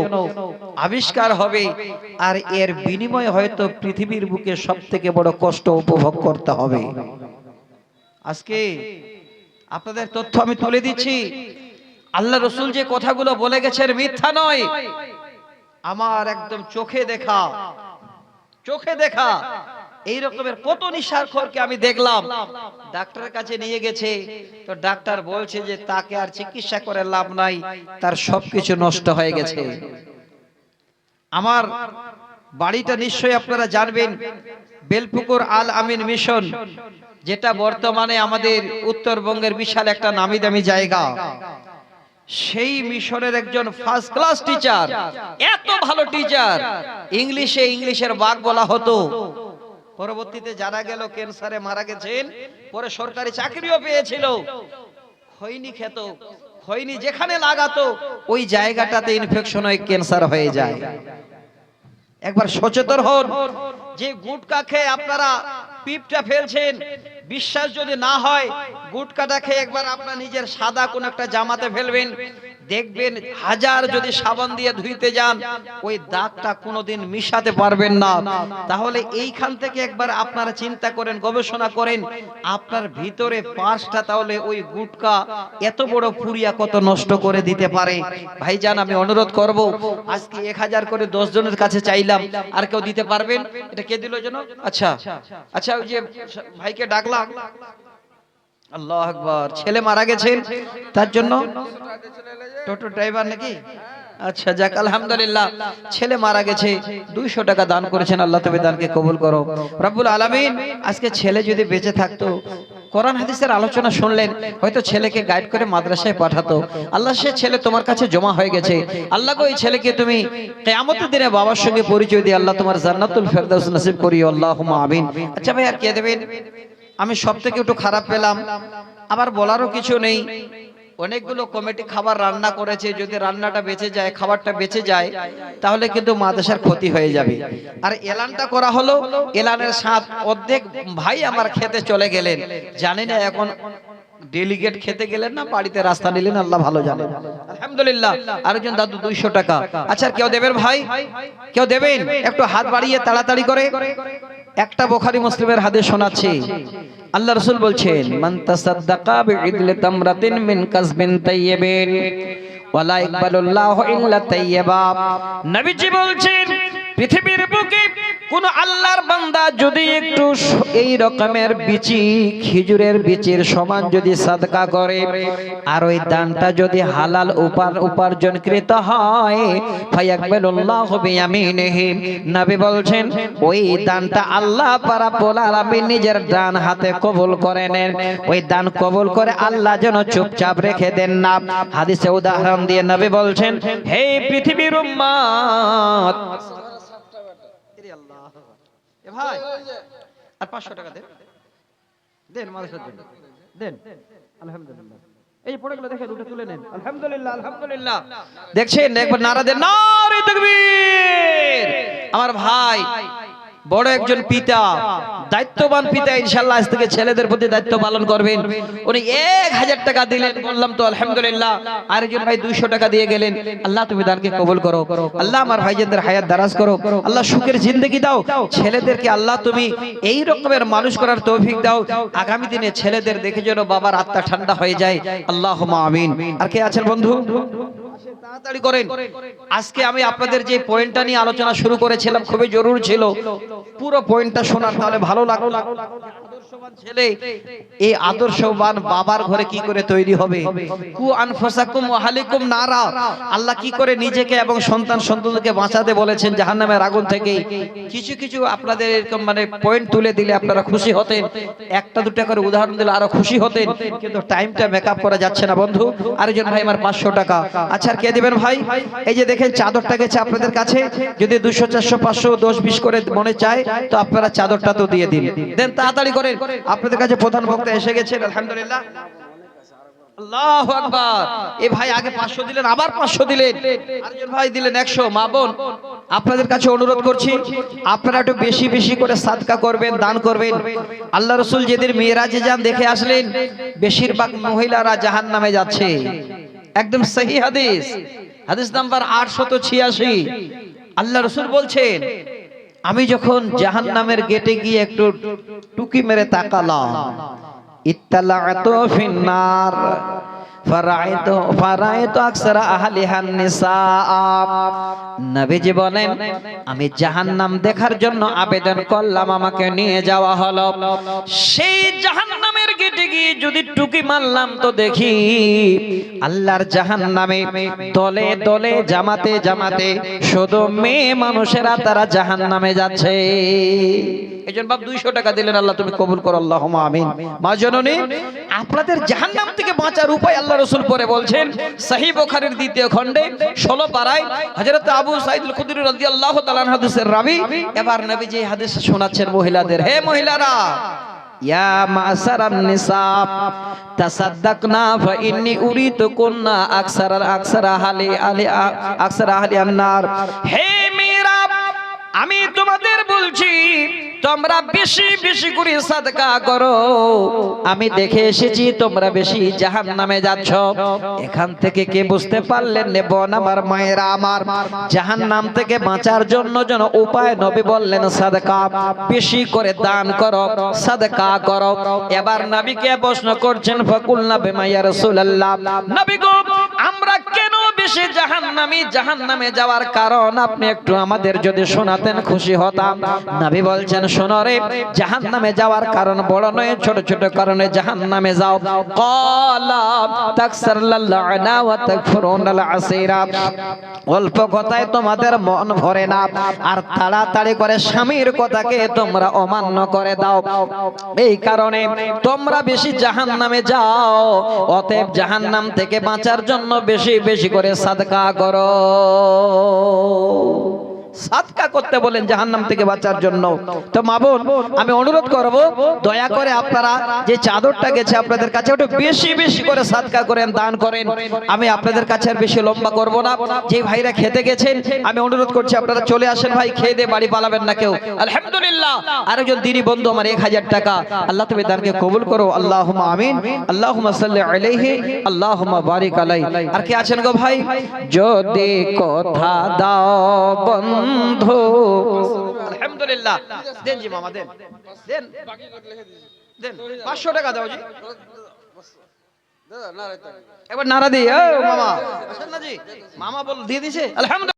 আবিষ্কার হবে, আর এর বিনিময়ে হয়তো পৃথিবীর বুকে সবথেকে বড় কষ্ট উপভোগ করতে হবে। আজকে আপনাদের তথ্য আমি তুলে দিচ্ছি। আল্লাহ রাসূল যে কথাগুলো বলে গেছেন মিথ্যা নয়, আমার একদম চোখে দেখা এই রকমের কত নিশাখোরকে আমি দেখলাম। ডাক্তারের কাছে নিয়ে গেছে, তো ডাক্তার বলছে যে তাকে আর চিকিৎসা করে লাভ নাই, তার সবকিছু নষ্ট হয়ে গেছে। আমার বাড়িটা নিশ্চয়ই আপনারা জানবেন, বেলপুকুর আল আমিন মিশন, যেটা বর্তমানে আমাদের উত্তরবঙ্গের বিশাল একটা নামি দামি জায়গা। সেই মিশনের একজন ফার্স্ট ক্লাস টিচার, এত ভালো টিচার, ইংলিশের বাঘ বলা হতো। পরবর্তীতে জানা গেল ক্যান্সারে মারা গেছেন, পরে সরকারি চাকরিও পেয়েছিল। খৈনি খেত, খৈনি যেখানে লাগাতো ওই জায়গাটাতে ইনফেকশন হয়ে ক্যান্সার হয়ে যায়। একবার সচেতন হন, যে গুটকা খেয়ে আপনারা পিপটা ফেলছেন, বিশ্বাস যদি না হয় গুটকাটা খেয়ে একবার আপনার নিজের সাদা কোন একটা জামাতে ফেলবেন, দেখবেন হাজার যদি সাবান দিয়ে ধুইতে যান ওই দাগটা কোনোদিন মিশাতে পারবেন না। তাহলে এইখান থেকে একবার আপনারা চিন্তা করেন, গবেষণা করেন, আপনার ভিতরে পাঁচটা তাহলে ওই গুটকা এত বড় পুরিয়া কত নষ্ট করে দিতে পারে। ভাইজান আমি অনুরোধ করব, আজকে 1000 করে 10 জনের কাছে চাইলাম, আর কেউ দিতে পারবেন? এটা কে দিল যেন? আচ্ছা আচ্ছা, ওই যে ভাইকে ডাকলাম। আল্লাহু আকবার। ছেলে মারা গেছেন তার জন্য টোটো ড্রাইভার নাকি? আচ্ছা যাক, আলহামদুলিল্লাহ, ছেলে মারা গেছে, 200 টাকা দান করেছেন। আল্লাহ তুমি দানকে কবুল করো রব্বুল আলামিন। আজকে ছেলে যদি বেঁচে থাকতো, কোরআন হাদিসের আলোচনা শুনলেন, হয়তো ছেলেকে গাইড করে মাদ্রাসায় পাঠাতো। আল্লাহ সে ছেলে তোমার কাছে জমা হয়ে গেছে। আল্লাহ গো, এই ছেলেকে তুমি কিয়ামতের দিনে বাবার সঙ্গে পরিচয় দিয়ে আল্লাহ তোমার জান্নাতুল ফেরদাউস নসিব করিও, আল্লাহুম্মা আমিন। আচ্ছা ভাই, আর কে দেবেন? আমি সব থেকে একটু খারাপ পেলাম, আবার বলারও কিছু নেই। অনেকগুলো কমিটি খাবার রান্না করেছে, যদি রান্নাটা বেঁচে যায়, খাবারটা বেঁচে যায়, তাহলে কিন্তু মাদ্রাসার ক্ষতি হয়ে যাবে। আর এলানটা করা হলো, এলানের স্বাদ অর্ধেক ভাই আমার খেতে চলে গেলেন। জানি না এখন ডেলিগেট খেতে গেলেন না বাড়িতে রাস্তা নিলেন, আল্লাহ ভালো জানেন। আলহামদুলিল্লাহ। আরেকজন দাদু 200 টাকা। আচ্ছা কেউ দেবেন ভাই? কেউ দেবেন? একটু হাত বাড়িয়ে তাড়াতাড়ি করে। একটা বুখারী মুসলিমের হাদিস শোনাচ্ছি। আল্লাহ রাসূল বলছেন, মান তাসাদদাকা বিইদলি তামরাতিন মিন কাসবিন তাইয়্যিবিন ওয়ালা ইকবালুল্লাহু ইল্লা তাইয়্যিবা। নবীজি বলছেন, পৃথিবীর বুকে কোন আল্লাহর বান্দা যদি একটু এই রকমের বিচি, খেজুরের বিচির সমান যদি সাদকা করে, আর ওই দানটা যদি হালাল উপার্জনকৃত হয়, ফায়াকবালুল্লাহু বিয়ামিনিহি। নবী বলছেন ওই দানটা আল্লাহ রাব্বুল আলামিন নিজের ডান হাতে কবুল করে নেন। ওই দান কবুল করে আল্লাহ যেন চুপচাপ রেখে দেন না। হাদিসে উদাহরণ দিয়ে নবী বলছেন, হে পৃথিবীর উম্মত, ভাই আর 500 টাকা দেন, দেন মাদ্রাসার জন্য দেন। আলহামদুলিল্লাহ। এই যে পড়েগুলো দেখেন, ওটা তুলে নেন। আলহামদুলিল্লাহ, আলহামদুলিল্লাহ। দেখছেন, একবার নারা দেন, নারে তাকবীর। আমার ভাই বড় একজন পিতা, দায়িত্ববান পিতা, ইনশাআল্লাহ আজ থেকে ছেলেদের প্রতি দায়িত্ব পালন করবেন। উনি 1000 টাকা দিলেন, বললাম তো আলহামদুলিল্লাহ। আরেকজন ভাই 200 টাকা দিয়ে গেলেন। আল্লাহ তুমি দানকে কবুল করো। আল্লাহ আমার ভাইজানদের হায়াত দারাজ করো। আল্লাহ সুখের জিন্দেগি দাও। ছেলেদেরকে আল্লাহ তুমি এই রকমের মানুষ করার তৌফিক দাও, আগামী দিনে ছেলেদের দেখে যেন বাবার আত্মা ঠান্ডা হয়ে যায়। আল্লাহুম্মা আমিন। আর কে আছেন বন্ধু? তাড়াতাড়ি করেন। আজকে আমি আপনাদের যে পয়েন্টটা নিয়ে আলোচনা শুরু করেছিলাম, খুবই জরুরি ছিল পুরো পয়েন্টটা শোনার, তাহলে ভালো লাগলো। আদর্শবান ছেলে, এই আদর্শবান বাবার ঘরে কি করে তৈরি হবে? কু আনফুসাকুম ওয়া আহলিকুম নারা। আল্লাহ কি করে নিজেকে এবং সন্তানদেরকে বাঁচাতে বলেছেন জাহান্নামের আগুন থেকে। কিছু কিছু আপনাদের এরকম মানে পয়েন্ট তুলে দিলে আপনারা খুশি হতেন, একটা দুটো করে উদাহরণ দিলে আরো খুশি হতেন, কিন্তু টাইমটা মেকআপ করা যাচ্ছে না বন্ধু। আরেকজন ভাই আমার 500 টাকা। আচ্ছা আর কে দিবেন ভাই? এই যে দেখেন চাদরটা গেছে আপনাদের কাছে, যদি 200 400 500 10 20 করে মনে চায় তো আপনারা চাদরটা তো দিয়ে দিন। দেন তাড়াতাড়ি করেন, আপনাদের কাছে প্রধান বক্তা এসে গেছেন। আলহামদুলিল্লাহ, আল্লাহু আকবার। এই ভাই আগে 500 দিলেন, আবার 500 দিলেন, আরেকজন ভাই দিলেন 100। মা বোন আপনাদের কাছে অনুরোধ করছি, আপনারা একটু বেশি বেশি করে সাদকা করবেন, দান করবেন। আল্লাহ রাসূল যেদিন মিরাজে যান দেখে আসলেন, বেশিরভাগ মহিলারা জাহান্নামে যাচ্ছে। একদম সহি হাদিস, হাদিস নাম্বার 886। আল্লাহ রাসূল বলছেন, আমি যখন জাহান্নামের গেটে গিয়ে একটু টুকি মেরে তাকালাম, ইত্তালাতু ফিন্নার ফারাইতু আকসারা আহলিহান নিসা। নবীজি বলেন, আমি জাহান্নাম দেখার জন্য আবেদন করলাম, আমাকে নিয়ে যাওয়া হলো। সেই জাহান্নামের গেটে গিয়ে যদি টুকি মারলাম তো দেখি আল্লাহর জাহান্নামে দলে দলে জামাতে জামাতে শুধু মেয়ে মানুষেরা তারা জাহান্নামে যাচ্ছে। এজন বাপ 200 টাকা দিলেন, আল্লাহ তুমি কবুল করো, আল্লাহুম্মা আমিন। মা জননী, আপনাদের জাহান্নাম থেকে বাঁচার উপায় আল্লাহ রাসূল পরে বলছেন সহিহ বুখারীর 2য় খণ্ডে 16 পারায় হযরত আবু সাঈদ আল খুদরি রাদিয়াল্লাহু তাআলা হাদিসের রাবী। এবার নবীজি হাদিস শোনাচ্ছেন মহিলাদের, হে মহিলারা, ইয়া মাসারান নিসা তাসাদদাকনা ফা ইন্নী উরিতু কুন্না আকসারা আহলি আন-নার। হে মেয়েরা, আমি তোমাদের বলছি তোমরা বেশি বেশি করে সাদকা করো, আমি দেখে এসেছি তোমরা বেশি জাহান্নামে যাচ্ছ। এখান থেকে কে বুঝতে পারলেন বোন আমার, মায়েরা আমার, জাহান্নাম থেকে বাঁচার জন্য যেন উপায় নবী বললেন সাদকা বেশি করে দান করো, সাদকা করো। এবার নবীকে প্রশ্ন করছেন ফাকুলনা বিমা ইয়া রাসূলুল্লাহ, নবী গো আমরা কেন বেশি জাহান্নামী, জাহান্নামে যাওয়ার কারণ আপনি একটু আমাদের যদি শোনাতেন খুশি হতাম। নবী বলছেন শোনো রে, জাহান্নামে যাওয়ার কারণ বড় নয়, ছোট ছোট কারণে জাহান্নামে যাও। ক্বালা তাকসারুল লা'না ওয়া তাকফুরুনাল আসীরা, অল্প কথায় তোমাদের মন ভরে না আর তাড়াতাড়ি করে স্বামীর কথাকে তোমরা অমান্য করে দাও, এই কারণে তোমরা বেশি জাহান্নামে যাও। অতএব জাহান্নাম থেকে বাঁচার জন্য বেশি বেশি করে সাদকা করো। সাদকা করতে বলেন জাহান্নাম থেকে বাঁচার জন্য। তো মা বোন আমি অনুরোধ করব দয়া করে আপনারা যে চাদরটা গেছে আপনাদের কাছে একটু বেশি বেশি করে সাদকা করেন, দান করেন। আমি আপনাদের কাছে আর বেশি লম্বা করব না। যে ভাইরা খেতে গেছেন আমি অনুরোধ করছি আপনারা চলে আসেন ভাই, খেয়ে দিয়ে বাড়ি পালাবেন না কেউ। আলহামদুলিল্লাহ আরেকজন দিনী বন্ধু আমার 1000 টাকা, আল্লাহ তুমি দানকে কবুল করো, আল্লাহুম্মা আমিন, আল্লাহুম্মা সাল্লি আলাইহি, আল্লাহুম্মা বারিক আলাইহি। আর কে আছেন গো ভাই? যদি কথা দাও বন্ধু, আলহামদুলিল্লাহ দেন জি মামা, দেন দেন দেন 500 টাকা দাও জি, এবার নারা দিই। ও মামা আসেন না জি, মামা বল দিয়ে দিছে আলহামদুলিল্লাহ।